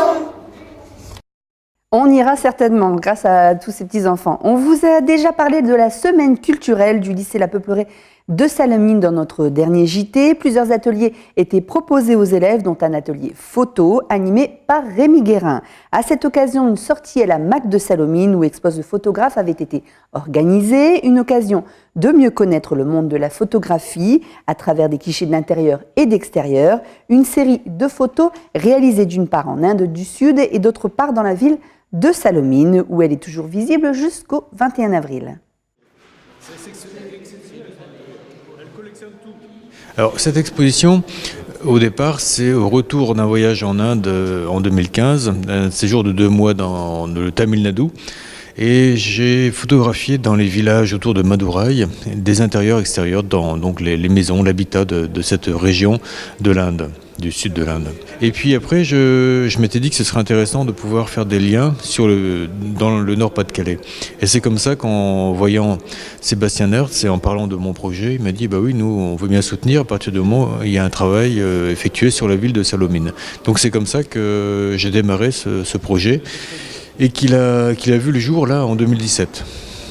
S1: On ira certainement grâce à tous ces petits-enfants. On vous a déjà parlé de la semaine culturelle du lycée La Peuplerée de Salamine dans notre dernier JT. Plusieurs ateliers étaient proposés aux élèves, dont un atelier photo animé par Rémi Guérin. À cette occasion, une sortie à la MAC de Salamine où expose le photographe avait été organisée. Une occasion de mieux connaître le monde de la photographie à travers des clichés de l'intérieur et d'extérieur. Une série de photos réalisées d'une part en Inde du Sud et d'autre part dans la ville de Salamine où elle est toujours visible jusqu'au 21 avril.
S23: Alors cette exposition, au départ, c'est au retour d'un voyage en Inde en 2015, un séjour de 2 mois dans le Tamil Nadu. Et j'ai photographié dans les villages autour de Madurai des intérieurs extérieurs, dans donc les maisons, l'habitat de cette région de l'Inde, du sud de l'Inde. Et puis après, je m'étais dit que ce serait intéressant de pouvoir faire des liens dans le Nord-Pas-de-Calais. Et c'est comme ça qu'en voyant Sébastien Nertz et en parlant de mon projet, il m'a dit bah oui, nous on veut bien soutenir à partir du moment où il y a un travail effectué sur la ville de Salamine. Donc c'est comme ça que j'ai démarré ce projet et qu'il a vu le jour là en 2017.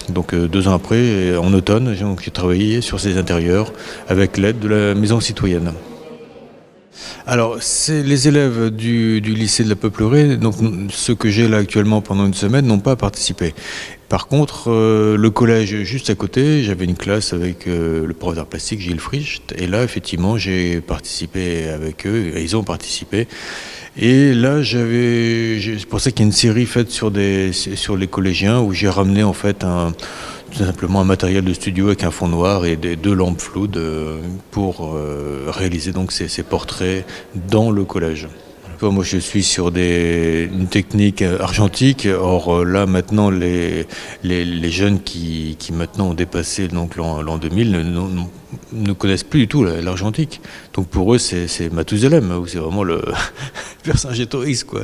S23: Donc 2 ans après, en automne, j'ai travaillé sur ces intérieurs avec l'aide de la maison citoyenne. Alors, c'est les élèves du lycée de la Peuplerée, donc ceux que j'ai là actuellement pendant une semaine, n'ont pas participé. Par contre, le collège juste à côté, j'avais une classe avec le prof d'art plastique Gilles Fricht, et là, effectivement, j'ai participé avec eux, et ils ont participé. Et là, c'est pour ça qu'il y a une série faite sur les collégiens où j'ai ramené en fait tout simplement un matériel de studio avec un fond noir et deux lampes floudes pour réaliser donc ces portraits dans le collège. Moi, je suis sur une technique argentique. Or, là, maintenant, les jeunes qui maintenant ont dépassé donc l'an 2000 ne connaissent plus du tout l'argentique. Donc, pour eux, c'est Mathusalem, ou c'est vraiment le Vercingétorix, quoi.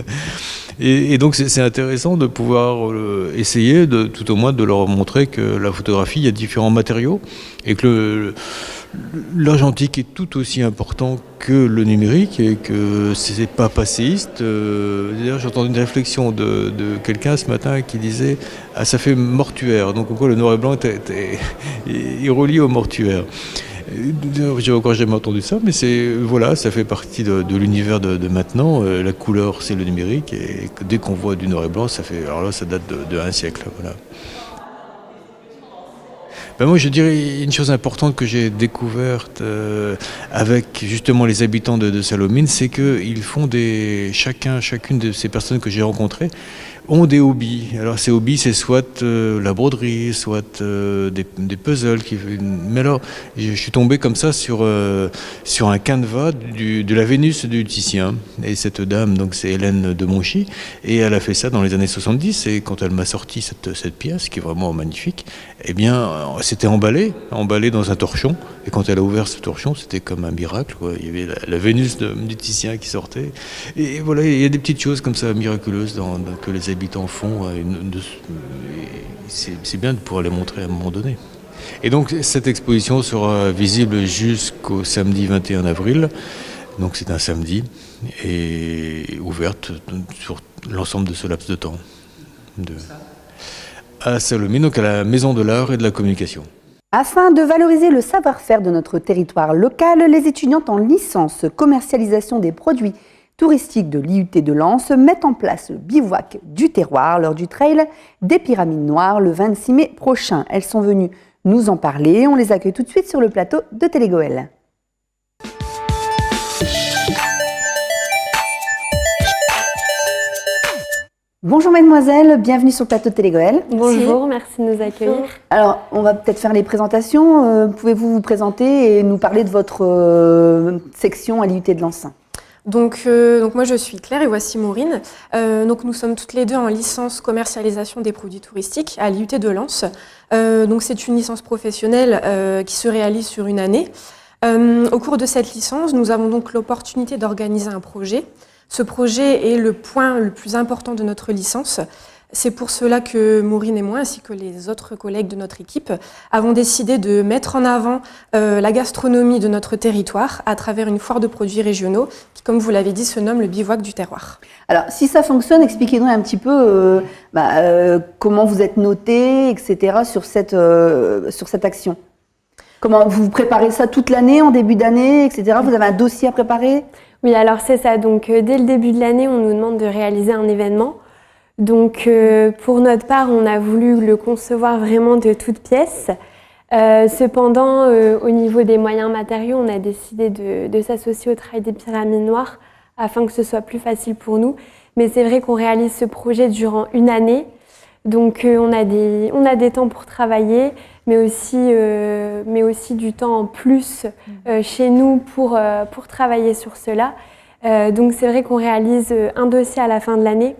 S23: Et donc, c'est intéressant de pouvoir essayer, tout au moins, de leur montrer que la photographie, il y a différents matériaux et que l'argentique est tout aussi important que le numérique et que c'est pas passéiste. D'ailleurs, j'ai entendu une réflexion de quelqu'un ce matin qui disait « Ah, ça fait mortuaire ». Donc, le noir et blanc est relié au mortuaire. J'ai encore jamais entendu ça, mais ça fait partie de l'univers de maintenant. La couleur, c'est le numérique, et dès qu'on voit du noir et blanc, ça date de un siècle. Voilà. Moi, je dirais une chose importante que j'ai découverte avec justement les habitants de Sallaumines, c'est qu'ils font chacune de ces personnes que j'ai rencontrées ont des hobbies. Alors ces hobbies, c'est soit la broderie, soit des puzzles. Mais alors, je suis tombé comme ça sur un canevas de la Vénus du Titien. Et cette dame, donc c'est Hélène de Monchy, et elle a fait ça dans les années 70. Et quand elle m'a sorti cette pièce, qui est vraiment magnifique, eh bien, c'était emballé dans un torchon. Et quand elle a ouvert ce torchon, c'était comme un miracle, quoi. Il y avait la Vénus du Titien qui sortait. Et voilà, il y a des petites choses comme ça miraculeuses que les habitants font. C'est bien de pouvoir les montrer à un moment donné. Et donc, cette exposition sera visible jusqu'au samedi 21 avril. Donc, c'est un samedi et ouverte sur l'ensemble de ce laps de temps. À Sallaumines, donc à la Maison de l'Art et de la Communication.
S1: Afin de valoriser le savoir-faire de notre territoire local, les étudiantes en licence commercialisation des produits touristiques de l'IUT de Lens mettent en place le bivouac du terroir lors du trail des Pyramides Noires le 26 mai prochain. Elles sont venues nous en parler. On les accueille tout de suite sur le plateau de Télégoël. Bonjour mesdemoiselles, bienvenue sur le plateau de Télégoël.
S6: Bonjour, merci de nous accueillir.
S1: Alors, on va peut-être faire les présentations. Pouvez-vous vous présenter et nous parler de votre section à l'IUT de Lens?
S6: Donc moi je suis Claire et voici Maureen. Donc nous sommes toutes les deux en licence commercialisation des produits touristiques à l'IUT de Lens. Donc c'est une licence professionnelle qui se réalise sur une année. Au cours de cette licence, nous avons donc l'opportunité d'organiser un projet. Ce projet est le point le plus important de notre licence. C'est pour cela que Maureen et moi, ainsi que les autres collègues de notre équipe, avons décidé de mettre en avant la gastronomie de notre territoire à travers une foire de produits régionaux qui, comme vous l'avez dit, se nomme le bivouac du terroir.
S1: Alors, si ça fonctionne, expliquez-nous un petit peu comment vous êtes notés, etc. sur cette action. Comment vous préparez ça toute l'année, en début d'année, etc. Vous avez un dossier à préparer?
S6: Oui, alors c'est ça. Donc, dès le début de l'année, on nous demande de réaliser un événement. Donc, pour notre part, on a voulu le concevoir vraiment de toutes pièces. Cependant, au niveau des moyens matériaux, on a décidé de s'associer au Trail des Pyramides Noires afin que ce soit plus facile pour nous. Mais c'est vrai qu'on réalise ce projet durant une année. Donc, on a des temps pour travailler, mais aussi du temps en plus chez nous pour travailler sur cela. Donc, c'est vrai qu'on réalise un dossier à la fin de l'année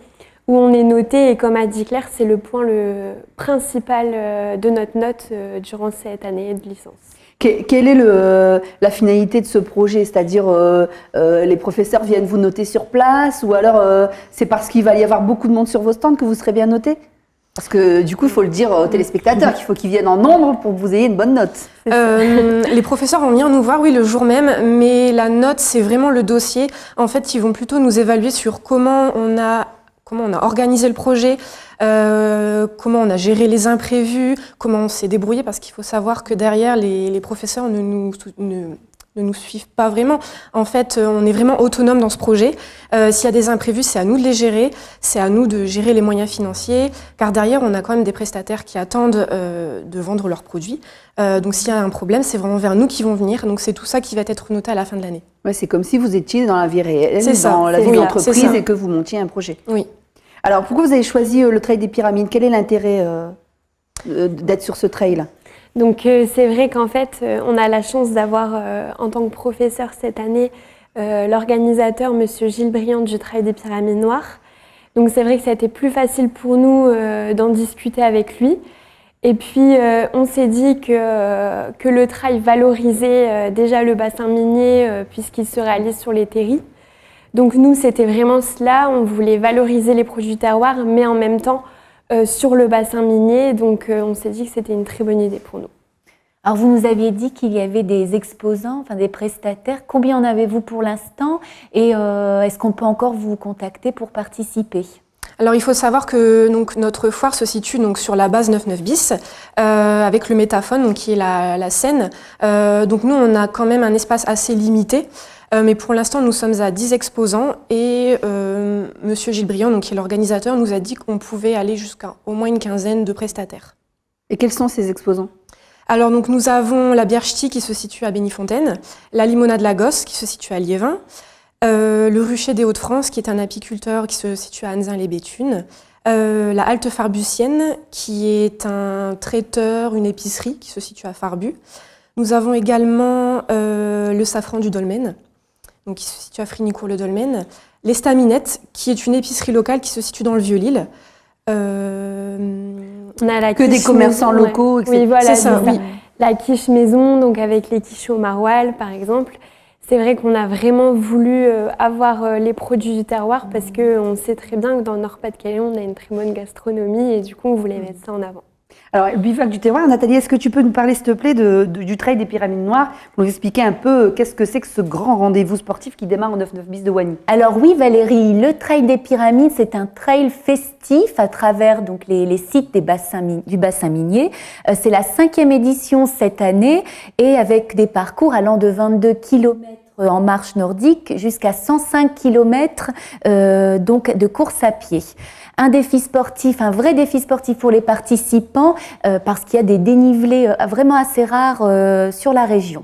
S6: où on est noté, et comme a dit Claire, c'est le point le principal de notre note durant cette année de licence.
S1: Quelle est la finalité de ce projet? C'est-à-dire, les professeurs viennent vous noter sur place, ou alors c'est parce qu'il va y avoir beaucoup de monde sur vos stands que vous serez bien noté? Parce que du coup, il faut le dire aux téléspectateurs qu'il faut qu'ils viennent en nombre pour que vous ayez une bonne note.
S6: Les professeurs vont venir nous voir, oui, le jour même, mais la note, c'est vraiment le dossier. En fait, ils vont plutôt nous évaluer sur comment on a organisé le projet, comment on a géré les imprévus, comment on s'est débrouillé, parce qu'il faut savoir que derrière, les professeurs ne nous suivent pas vraiment. En fait, on est vraiment autonome dans ce projet. S'il y a des imprévus, c'est à nous de les gérer, c'est à nous de gérer les moyens financiers, car derrière, on a quand même des prestataires qui attendent de vendre leurs produits. Donc s'il y a un problème, c'est vraiment vers nous qu'ils vont venir. Donc c'est tout ça qui va être noté à la fin de l'année.
S1: Ouais, c'est comme si vous étiez dans la vie réelle, dans la vie d'entreprise, et que vous montiez un projet.
S6: Oui.
S1: Alors pourquoi vous avez choisi le Trail des Pyramides? Quel est l'intérêt d'être sur ce trail?
S6: Donc c'est vrai qu'en fait, on a la chance d'avoir, en tant que professeur cette année, l'organisateur, Monsieur Gilles Briand du Trail des Pyramides Noires. Donc c'est vrai que ça a été plus facile pour nous d'en discuter avec lui. Et puis on s'est dit que le trail valorisait déjà le bassin minier puisqu'il se réalise sur les terris. Donc nous, c'était vraiment cela, on voulait valoriser les produits du terroir, mais en même temps sur le bassin minier. Donc on s'est dit que c'était une très bonne idée pour nous.
S2: Alors vous nous aviez dit qu'il y avait des exposants, enfin des prestataires. Combien en avez-vous pour l'instant? Et est-ce qu'on peut encore vous contacter pour participer?
S7: Alors il faut savoir que donc, notre foire se situe donc, sur la base 99 bis avec le métaphone donc, qui est la scène. Donc nous on a quand même un espace assez limité. Mais pour l'instant, nous sommes à 10 exposants et Monsieur Gilles Briand, donc, qui est l'organisateur, nous a dit qu'on pouvait aller jusqu'à au moins une quinzaine de prestataires.
S1: Et quels sont ces exposants?
S7: Alors, donc, nous avons la bière ch'ti qui se situe à Bénifontaine, la limonade Lagos qui se situe à Liévin, le rucher des Hauts-de-France qui est un apiculteur qui se situe à Anzin-les-Béthunes, la halte farbusienne qui est un traiteur, une épicerie qui se situe à Farbu. Nous avons également le safran du Dolmen, donc qui se situe à Frignicourt-le-Dolmen, l'Estaminet, qui est une épicerie locale qui se situe dans le Vieux-Lille.
S6: On a la
S1: que des commerçants
S6: maison,
S1: locaux, etc.
S6: Oui, voilà,
S7: c'est ça, oui.
S6: La quiche maison, donc avec les quiches au maroilles, par exemple. C'est vrai qu'on a vraiment voulu avoir les produits du terroir parce qu'on sait très bien que dans le Nord-Pas-de-Calais, on a une très bonne gastronomie et du coup, on voulait mettre ça en avant.
S1: Alors, le bivouac du terroir, Nathalie, est-ce que tu peux nous parler, s'il te plaît, du trail des Pyramides Noires, pour nous expliquer un peu qu'est-ce que c'est que ce grand rendez-vous sportif qui démarre au 99 bis de Wany?
S2: Alors oui, Valérie, le trail des Pyramides, c'est un trail festif à travers donc, les sites du bassin minier. C'est la 5e édition cette année et avec des parcours allant de 22 km en marche nordique jusqu'à 105 km donc de course à pied. Un défi sportif, un vrai défi sportif pour les participants parce qu'il y a des dénivelés vraiment assez rares sur la région.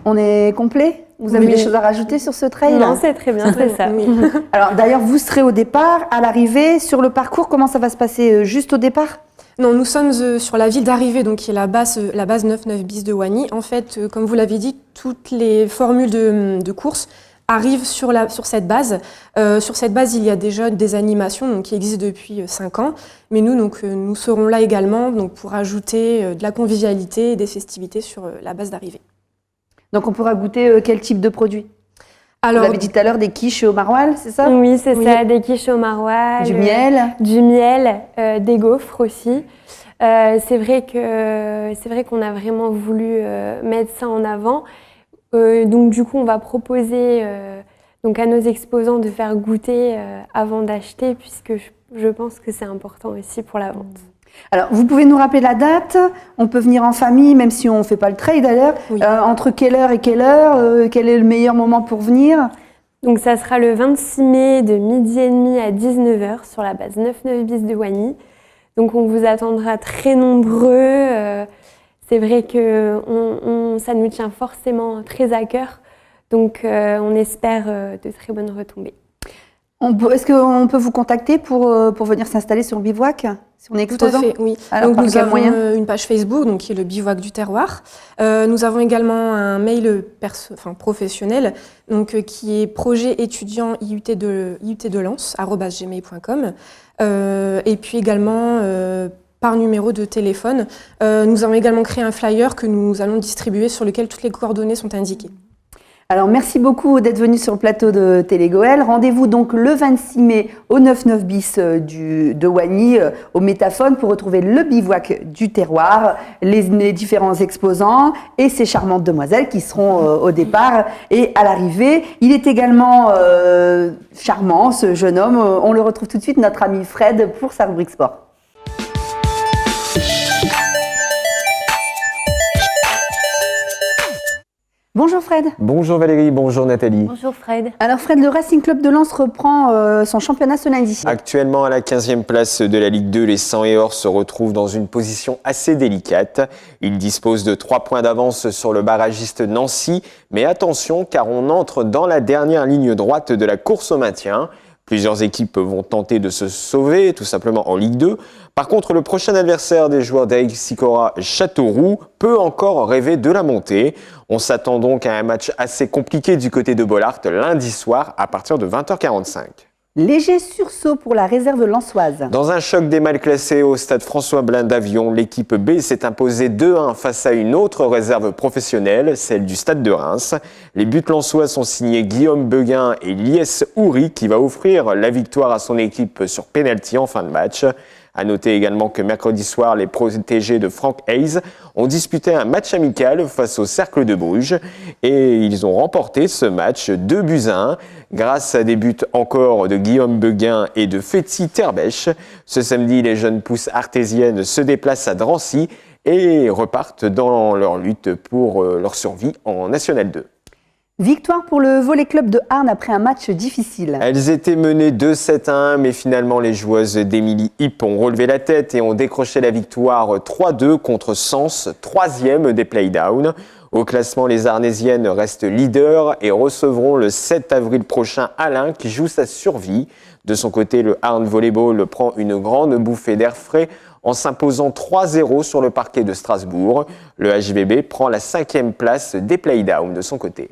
S1: On est complet? Vous avez des choses à rajouter sur ce trail?
S6: Non, c'est très bien, c'est ça.
S1: Oui. Alors d'ailleurs, vous serez au départ, à l'arrivée, sur le parcours, comment ça va se passer juste au départ?
S7: Non, nous sommes sur la ville d'arrivée, donc qui est la base 99 bis de Wany. En fait, comme vous l'avez dit, toutes les formules de course arrivent sur cette base. Sur cette base, il y a déjà des animations donc, qui existent depuis 5 ans. Mais nous, nous serons là également donc, pour ajouter de la convivialité et des festivités sur la base d'arrivée.
S1: Donc on pourra goûter quel type de produit? Alors, vous l'avez dit tout à l'heure, des quiches au maroilles, c'est ça?
S6: Oui, c'est ça, des quiches au maroilles.
S1: Du miel?
S6: Du miel, des gaufres aussi. C'est vrai qu'on a vraiment voulu mettre ça en avant. Donc du coup, on va proposer donc à nos exposants de faire goûter avant d'acheter, puisque je pense que c'est important aussi pour la vente.
S1: Alors, vous pouvez nous rappeler la date? On peut venir en famille, même si on ne fait pas le trail d'ailleurs. Oui. Entre quelle heure et quelle heure? Quel est le meilleur moment pour venir?
S6: Donc ça sera le 26 mai de 12h30 à 19h sur la base 99 bis de Wany. Donc on vous attendra très nombreux. C'est vrai que ça nous tient forcément très à cœur. Donc on espère de très bonnes retombées.
S1: Est-ce qu'on peut vous contacter pour venir s'installer sur le bivouac si on est exposant?
S7: Tout à fait, oui.
S1: Alors,
S7: donc, nous avons une page Facebook donc, qui est le bivouac du terroir. Nous avons également un mail professionnel donc, qui est projet étudiant IUT de Lens @gmail.com et puis également par numéro de téléphone. Nous avons également créé un flyer que nous allons distribuer sur lequel toutes les coordonnées sont indiquées.
S1: Alors, merci beaucoup d'être venu sur le plateau de Télégoël. Rendez-vous donc le 26 mai au 99 bis de Wany, au Métaphone, pour retrouver le bivouac du terroir, les différents exposants et ces charmantes demoiselles qui seront au départ et à l'arrivée. Il est également charmant, ce jeune homme. On le retrouve tout de suite, notre ami Fred, pour sa rubrique sport. Bonjour Fred.
S8: Bonjour Valérie, bonjour Nathalie.
S2: Bonjour Fred.
S1: Alors Fred, le Racing Club de Lens reprend son championnat ce lundi.
S8: Actuellement à la 15e place de la Ligue 2, les 100 et Or se retrouvent dans une position assez délicate. Ils disposent de 3 points d'avance sur le barragiste Nancy. Mais attention car on entre dans la dernière ligne droite de la course au maintien. Plusieurs équipes vont tenter de se sauver, tout simplement en Ligue 2. Par contre, le prochain adversaire des joueurs d'Aix Sicora Châteauroux peut encore rêver de la montée. On s'attend donc à un match assez compliqué du côté de Bollaert lundi soir à partir de 20h45.
S1: Léger sursaut pour la réserve lensoise.
S8: Dans un choc des mal classés au stade François-Blin d'Avion, l'équipe B s'est imposée 2-1 face à une autre réserve professionnelle, celle du stade de Reims. Les buts lensois sont signés Guillaume Beguin et Lies Houry qui va offrir la victoire à son équipe sur pénalty en fin de match. À noter également que mercredi soir, les protégés de Frank Hayes ont disputé un match amical face au Cercle de Bruges et ils ont remporté ce match 2-1 grâce à des buts encore de Guillaume Beguin et de Féti Terbèche. Ce samedi, les jeunes pousses artésiennes se déplacent à Drancy et repartent dans leur lutte pour leur survie en National 2.
S1: Victoire pour le Volley Club de Arnes après un match difficile.
S8: Elles étaient menées 2-7-1, mais finalement les joueuses d'Émilie Hipp ont relevé la tête et ont décroché la victoire 3-2 contre Sens, 3e des playdowns. Au classement, les Arnésiennes restent leaders et recevront le 7 avril prochain Alain qui joue sa survie. De son côté, le Arnes Volleyball prend une grande bouffée d'air frais en s'imposant 3-0 sur le parquet de Strasbourg. Le HVB prend la 5e place des playdowns de son côté.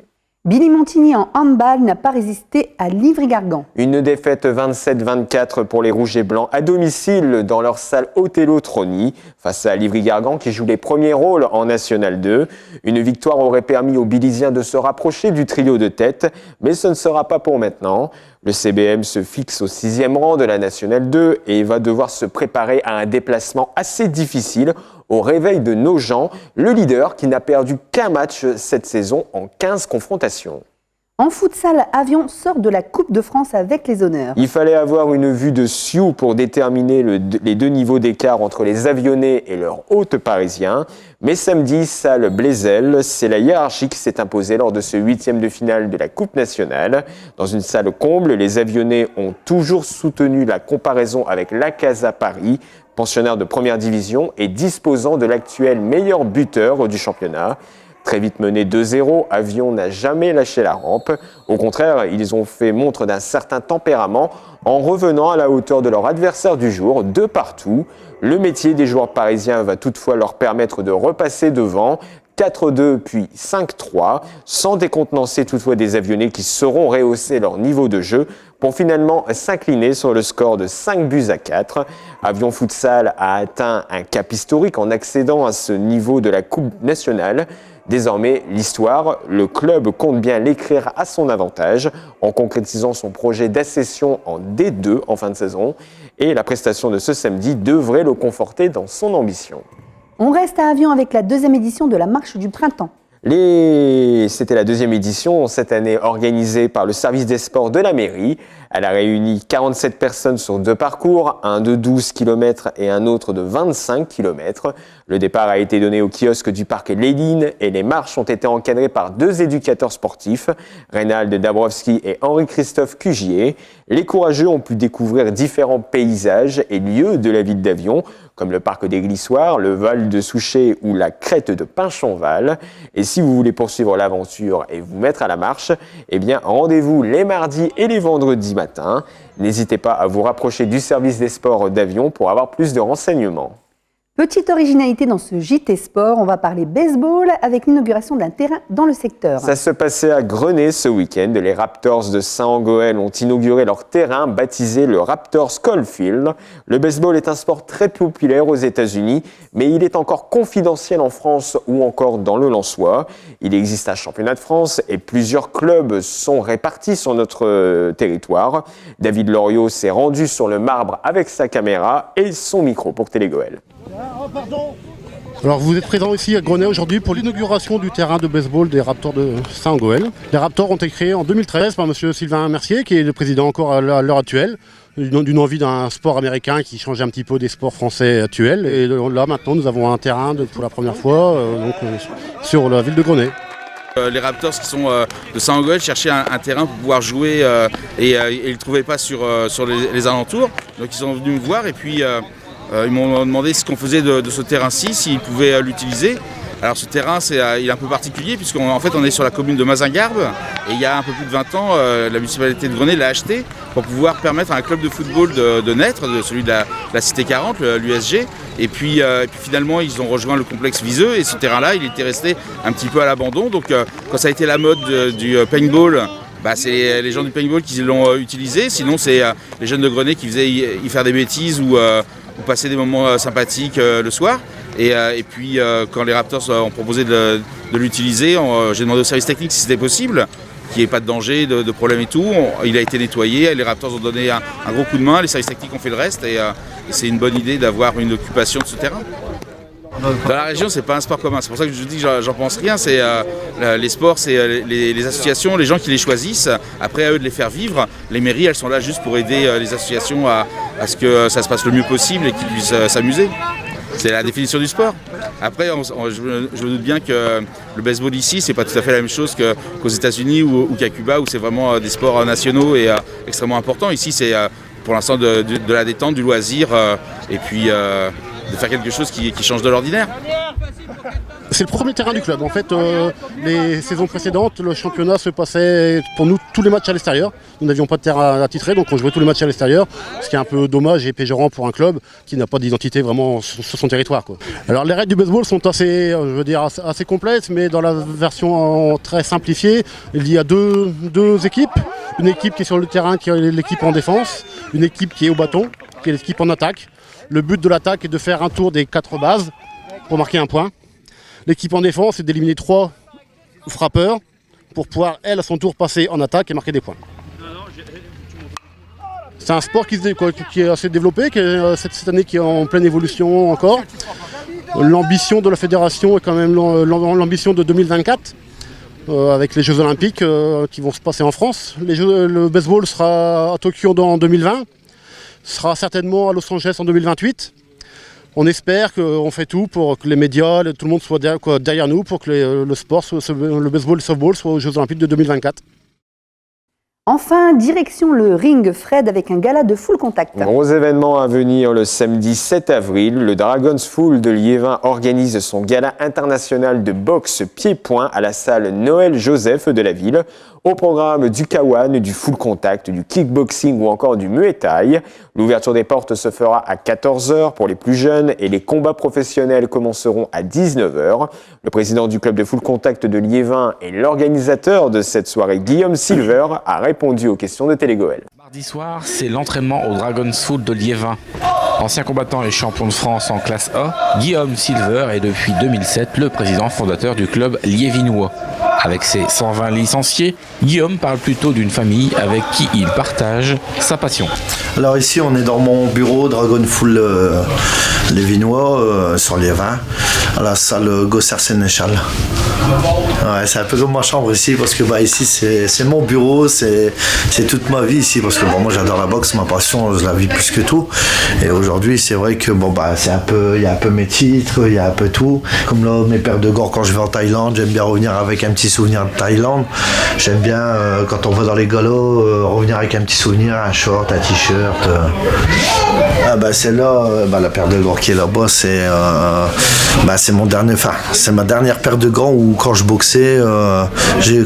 S1: Billy Montigny en handball n'a pas résisté à Livry-Gargan.
S8: Une défaite 27-24 pour les Rouges et Blancs à domicile dans leur salle Othello Trony face à Livry-Gargan qui joue les premiers rôles en National 2. Une victoire aurait permis aux Billysiens de se rapprocher du trio de tête, mais ce ne sera pas pour maintenant. Le CBM se fixe au 6e rang de la National 2 et va devoir se préparer à un déplacement assez difficile au réveil de Nogent, le leader qui n'a perdu qu'un match cette saison en 15 confrontations.
S1: En futsal, Avion sort de la Coupe de France avec les honneurs.
S8: Il fallait avoir une vue de Sioux pour déterminer les deux niveaux d'écart entre les Avionnais et leurs hôtes parisiens. Mais samedi, salle Blaisel, c'est la hiérarchie qui s'est imposée lors de ce 8e de finale de la Coupe nationale. Dans une salle comble, les Avionnais ont toujours soutenu la comparaison avec la Casa Paris, pensionnaire de première division et disposant de l'actuel meilleur buteur du championnat. Très vite mené 2-0, Avion n'a jamais lâché la rampe. Au contraire, ils ont fait montre d'un certain tempérament en revenant à la hauteur de leur adversaire du jour, de partout. Le métier des joueurs parisiens va toutefois leur permettre de repasser devant, 4-2 puis 5-3, sans décontenancer toutefois des Avionnais qui sauront rehausser leur niveau de jeu pour finalement s'incliner sur le score de 5-4. Avion Futsal a atteint un cap historique en accédant à ce niveau de la Coupe nationale. Désormais, l'histoire, le club compte bien l'écrire à son avantage en concrétisant son projet d'accession en D2 en fin de saison. Et la prestation de ce samedi devrait le conforter dans son ambition.
S1: On reste à Avion avec la 2e édition de la Marche du Printemps.
S8: C'était la 2e édition, cette année organisée par le service des sports de la mairie. Elle a réuni 47 personnes sur 2 parcours, un de 12 km et un autre de 25 km. Le départ a été donné au kiosque du parc Léline et les marches ont été encadrées par 2 éducateurs sportifs, Reynald Dabrowski et Henri-Christophe Cugier. Les courageux ont pu découvrir différents paysages et lieux de la ville d'Avion, comme le parc des Glissoires, le Val de Souchet ou la crête de Pinchonval. Et si vous voulez poursuivre l'aventure et vous mettre à la marche, eh bien rendez-vous les mardis et les vendredis matin. N'hésitez pas à vous rapprocher du service des sports d'Avion pour avoir plus de renseignements.
S1: Petite originalité dans ce JT Sport, on va parler baseball avec l'inauguration d'un terrain dans le secteur.
S8: Ça se passait à Grenay ce week-end. Les Raptors de Saint-Angoël ont inauguré leur terrain baptisé le Raptors Caulfield. Le baseball est un sport très populaire aux États-Unis, mais il est encore confidentiel en France ou encore dans le Lensois. Il existe un championnat de France et plusieurs clubs sont répartis sur notre territoire. David Loriot s'est rendu sur le marbre avec sa caméra et son micro pour Télégoël.
S9: Alors vous êtes présent ici à Grenay aujourd'hui pour l'inauguration du terrain de baseball des Raptors de Saint-Angoël. Les Raptors ont été créés en 2013 par monsieur Sylvain Mercier, qui est le président encore à l'heure actuelle, d'une envie d'un sport américain qui changeait un petit peu des sports français actuels. Et là maintenant nous avons un terrain pour la première fois sur la ville de Grenay.
S10: Les Raptors qui sont de Saint-Angoël cherchaient un terrain pour pouvoir jouer et ils ne trouvaient pas sur les alentours. Donc ils sont venus me voir et puis ils m'ont demandé ce qu'on faisait de ce terrain-ci, s'ils pouvaient l'utiliser. Alors ce terrain, il est un peu particulier puisqu'en fait on est sur la commune de Mazingarbe et il y a un peu plus de 20 ans, la municipalité de Grenay l'a acheté pour pouvoir permettre à un club de football de naître, celui de la Cité 40, l'USG. Et puis finalement ils ont rejoint le complexe Viseux et ce terrain-là il était resté un petit peu à l'abandon. Donc quand ça a été la mode du paintball, c'est les gens du paintball qui l'ont utilisé. Sinon c'est les jeunes de Grenay qui faisaient y faire des bêtises ou passer des moments sympathiques le soir. Et puis quand les Raptors ont proposé de l'utiliser, j'ai demandé au service technique si c'était possible, qu'il n'y ait pas de danger, de problème et tout. Il a été nettoyé, les Raptors ont donné un gros coup de main, les services techniques ont fait le reste et c'est une bonne idée d'avoir une occupation de ce terrain. Dans la région, c'est pas un sport commun. C'est pour ça que je dis que j'en pense rien. C'est les sports, c'est les associations, les gens qui les choisissent. Après, à eux de les faire vivre. Les mairies, elles sont là juste pour aider les associations à ce que ça se passe le mieux possible et qu'ils puissent s'amuser. C'est la définition du sport. Après, je me doute bien que le baseball ici, c'est pas tout à fait la même chose qu'aux États-Unis ou qu'à Cuba, où c'est vraiment des sports nationaux et extrêmement importants. Ici, c'est pour l'instant de la détente, du loisir, et puis de faire quelque chose qui change de l'ordinaire.
S9: C'est le premier terrain du club. En fait, les saisons précédentes, le championnat se passait pour nous tous les matchs à l'extérieur. Nous n'avions pas de terrain attitré, donc on jouait tous les matchs à l'extérieur, ce qui est un peu dommage et péjorant pour un club qui n'a pas d'identité vraiment sur son territoire, quoi. Alors les règles du baseball sont assez complexes, mais dans la version très simplifiée, il y a deux équipes. Une équipe qui est sur le terrain, qui est l'équipe en défense, une équipe qui est au bâton, qui est l'équipe en attaque. Le but de l'attaque est de faire un tour des 4 bases pour marquer un point. L'équipe en défense est d'éliminer 3 frappeurs pour pouvoir, elle, à son tour, passer en attaque et marquer des points. C'est un sport qui est assez développé, cette année qui est en pleine évolution encore. L'ambition de la fédération est quand même l'ambition de 2024, avec les Jeux Olympiques qui vont se passer en France. Le baseball sera à Tokyo en 2020, sera certainement à Los Angeles en 2028. On espère qu'on fait tout pour que les médias, tout le monde soit derrière nous pour que le sport, le baseball et le softball soient aux Jeux Olympiques de 2024.
S1: Enfin, direction le ring Fred avec un gala de full contact.
S8: Gros événement à venir le samedi 7 avril. Le Dragons Full de Liévin organise son gala international de boxe pied-point à la salle Noël Joseph de la ville. Au programme du Kawan, du full contact, du kickboxing ou encore du Muay Thai. L'ouverture des portes se fera à 14h pour les plus jeunes et les combats professionnels commenceront à 19h. Le président du club de full contact de Liévin et l'organisateur de cette soirée, Guillaume Silver, a répondu aux questions de Télégoël.
S13: Mardi soir, c'est l'entraînement au Dragons Full de Liévin. Ancien combattant et champion de France en classe A, Guillaume Silver est depuis 2007 le président fondateur du club liévinois. Avec ses 120 licenciés, Guillaume parle plutôt d'une famille avec qui il partage sa passion.
S11: Alors ici, on est dans mon bureau Dragon Full Liévinois sur Liévin, à la salle Gosser Sénéchal. Ouais, c'est un peu comme ma chambre ici parce que ici c'est mon bureau, c'est toute ma vie ici parce que moi j'adore la boxe, ma passion, je la vis plus que tout. Et aujourd'hui c'est vrai que c'est il y a un peu mes titres, il y a un peu tout. Comme là mes paires de gants quand je vais en Thaïlande, j'aime bien revenir avec un petit souvenir de Thaïlande. J'aime bien quand on va dans les galos revenir avec un petit souvenir, un short, un t-shirt. Celle-là, la paire de gants qui est là-bas, c'est c'est ma dernière paire de gants où quand je boxais,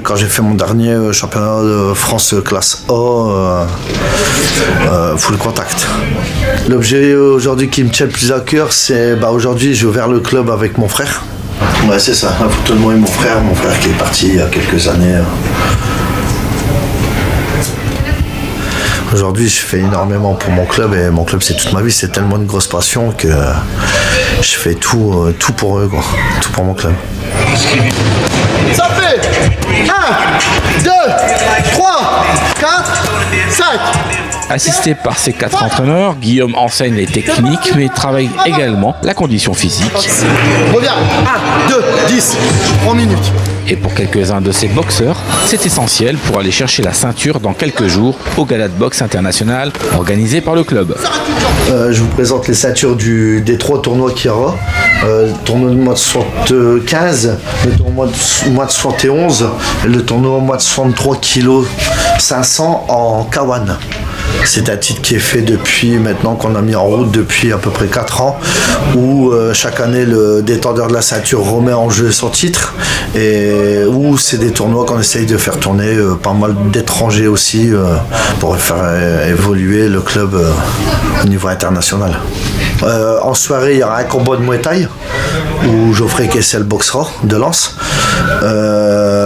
S11: quand j'ai fait mon dernier championnat de France classe A, full contact. L'objet aujourd'hui qui me tient le plus à cœur, c'est aujourd'hui j'ai ouvert le club avec mon frère. Ouais, c'est ça, la photo de moi et mon frère qui est parti il y a quelques années. Aujourd'hui, je fais énormément pour mon club et mon club, c'est toute ma vie. C'est tellement une grosse passion que je fais tout pour eux, quoi. Tout pour mon club.
S12: Ça fait 1, 2, 3, 4, 5.
S13: Assisté par ses 4 entraîneurs, Guillaume enseigne les techniques mais travaille également la condition physique.
S12: Reviens, 1, 2, 10, 3 minutes.
S13: Et pour quelques-uns de ces boxeurs, c'est essentiel pour aller chercher la ceinture dans quelques jours au gala de boxe international organisé par le club.
S11: Je vous présente les ceintures des 3 tournois qu'il y aura. Le tournoi de mois de 75, le tournoi de mois de 71 et le tournoi de mois de 63 kg 500 en Kawan. C'est un titre qui est fait depuis maintenant, qu'on a mis en route depuis à peu près 4 ans, où chaque année le détendeur de la ceinture remet en jeu son titre, et où c'est des tournois qu'on essaye de faire tourner pas mal d'étrangers aussi, pour faire évoluer le club au niveau international. En soirée, il y aura un combat de Muay Thai où Geoffrey Kessel boxera de Lens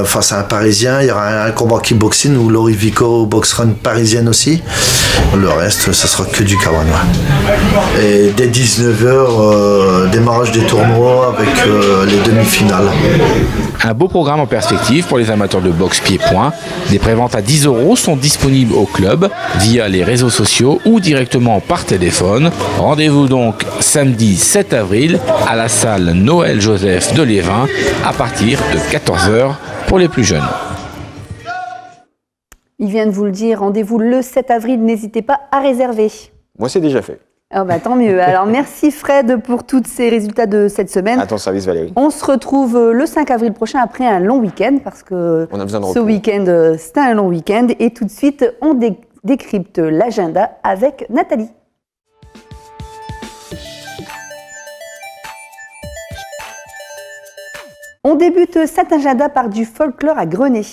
S11: face à un Parisien. Il y aura un combat kickboxing où Laurie Vico boxera une Parisienne aussi. Le reste, ce sera que du Kawan. Et dès 19h, démarrage des tournois avec les demi-finales.
S13: Un beau programme en perspective pour les amateurs de boxe pied-point. Des préventes à 10 € sont disponibles au club via les réseaux sociaux ou directement par téléphone. Rendez-vous donc samedi 7 avril à la salle Noël Joseph de Lévin à partir de 14h pour les plus jeunes.
S1: Il vient de vous le dire, rendez-vous le 7 avril, n'hésitez pas à réserver.
S8: Moi, c'est déjà fait.
S1: Ah bah, tant mieux. Alors merci Fred pour tous ces résultats de cette semaine.
S8: À ton service, Valérie.
S1: On se retrouve le 5 avril prochain après un long week-end parce que
S8: on a besoin de
S1: ce week-end, c'était un long week-end. Et tout de suite, on décrypte l'agenda avec Nathalie. On débute cet agenda par du folklore à Grenay.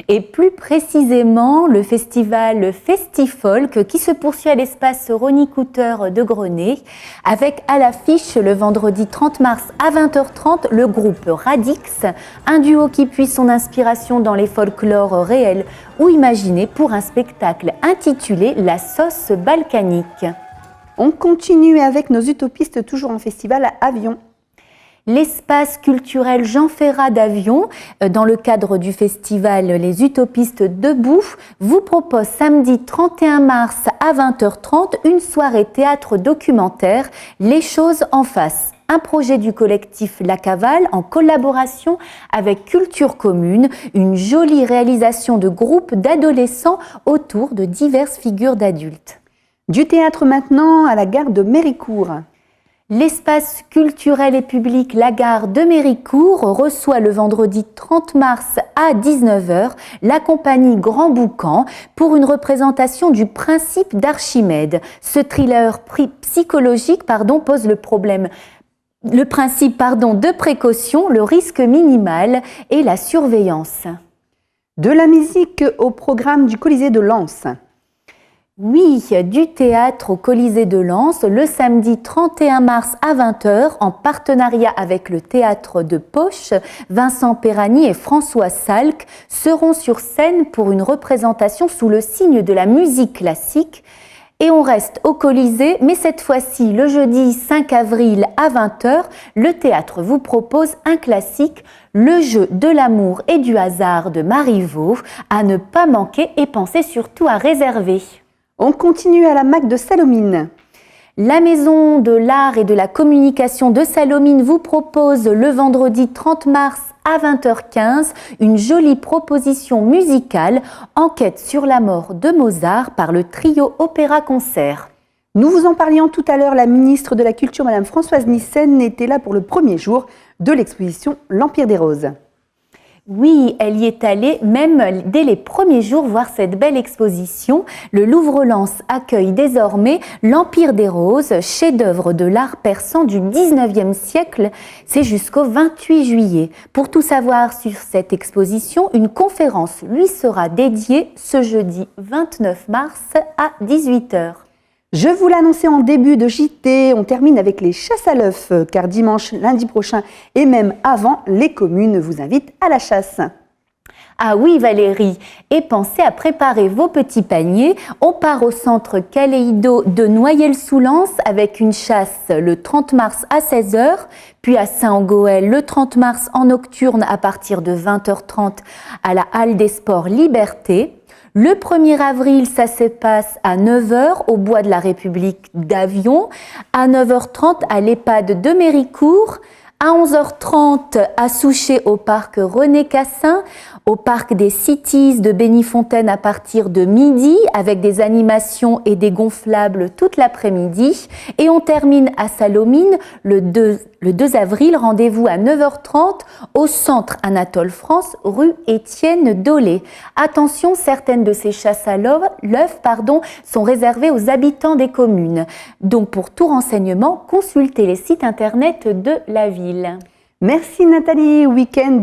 S2: Et plus précisément, le festival Festifolk qui se poursuit à l'espace Ronnie Cooter de Grenay avec à l'affiche le vendredi 30 mars à 20h30 le groupe Radix, un duo qui puise son inspiration dans les folklores réels ou imaginés pour un spectacle intitulé La sauce balkanique.
S1: On continue avec nos utopistes toujours en festival à Avion.
S2: L'espace culturel Jean Ferrat d'Avion, dans le cadre du festival Les Utopistes Debout, vous propose samedi 31 mars à 20h30 une soirée théâtre documentaire Les choses en face. Un projet du collectif La Cavale en collaboration avec Culture Commune, une jolie réalisation de groupes d'adolescents autour de diverses figures d'adultes.
S1: Du théâtre maintenant à la gare de Méricourt.
S2: L'espace culturel et public La Gare de Méricourt reçoit le vendredi 30 mars à 19h la compagnie Grand Boucan pour une représentation du principe d'Archimède. Ce thriller psychologique pose le principe de précaution, le risque minimal et la surveillance.
S1: De la musique au programme du Colisée de Lens.
S2: Oui, du théâtre au Colisée de Lens le samedi 31 mars à 20h en partenariat avec le théâtre de Poche. Vincent Perrani et François Salk seront sur scène pour une représentation sous le signe de la musique classique. Et on reste au Colisée, mais cette fois-ci le jeudi 5 avril à 20h, le théâtre vous propose un classique, Le jeu de l'amour et du hasard de Marivaux, à ne pas manquer et pensez surtout à réserver.
S1: On continue à la MAC de Salomine.
S2: La Maison de l'Art et de la Communication de Salomine vous propose le vendredi 30 mars à 20h15 une jolie proposition musicale, Enquête sur la mort de Mozart par le trio Opéra-Concert.
S1: Nous vous en parlions tout à l'heure, la ministre de la Culture, Madame Françoise Nyssen, était là pour le premier jour de l'exposition L'Empire des Roses.
S2: Oui, elle y est allée même dès les premiers jours voir cette belle exposition. Le Louvre-Lens accueille désormais l'Empire des Roses, chef-d'œuvre de l'art persan du 19e siècle. C'est jusqu'au 28 juillet. Pour tout savoir sur cette exposition, une conférence lui sera dédiée ce jeudi 29 mars à 18h.
S1: Je vous l'annonçais en début de JT, on termine avec les chasses à l'œuf, car dimanche, lundi prochain et même avant, les communes vous invitent à la chasse.
S2: Ah oui Valérie, et pensez à préparer vos petits paniers. On part au centre Kaléido de Noyelles-sous-Lens avec une chasse le 30 mars à 16h, puis à Saint-Goël le 30 mars en nocturne à partir de 20h30 à la Halle des Sports Liberté. Le 1er avril, ça se passe à 9h au Bois de la République d'Avion, à 9h30 à l'EHPAD de Méricourt, À 11h30, à Souchet au parc René Cassin, au parc des Cities de Bénifontaine à partir de midi avec des animations et des gonflables toute l'après-midi. Et on termine à Salomine le 2 avril, rendez-vous à 9h30 au centre Anatole France, rue Étienne Dolé. Attention, certaines de ces chasses à l'œuf sont réservées aux habitants des communes. Donc pour tout renseignement, consultez les sites internet de la ville.
S1: Merci Nathalie, week-end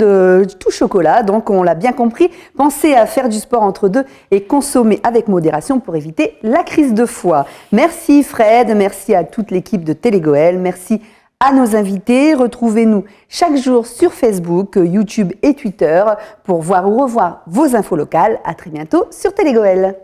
S1: tout chocolat, donc on l'a bien compris. Pensez à faire du sport entre deux et consommer avec modération pour éviter la crise de foie. Merci Fred, merci à toute l'équipe de Télégoël, merci à nos invités. Retrouvez-nous chaque jour sur Facebook, YouTube et Twitter pour voir ou revoir vos infos locales. À très bientôt sur Télégoël.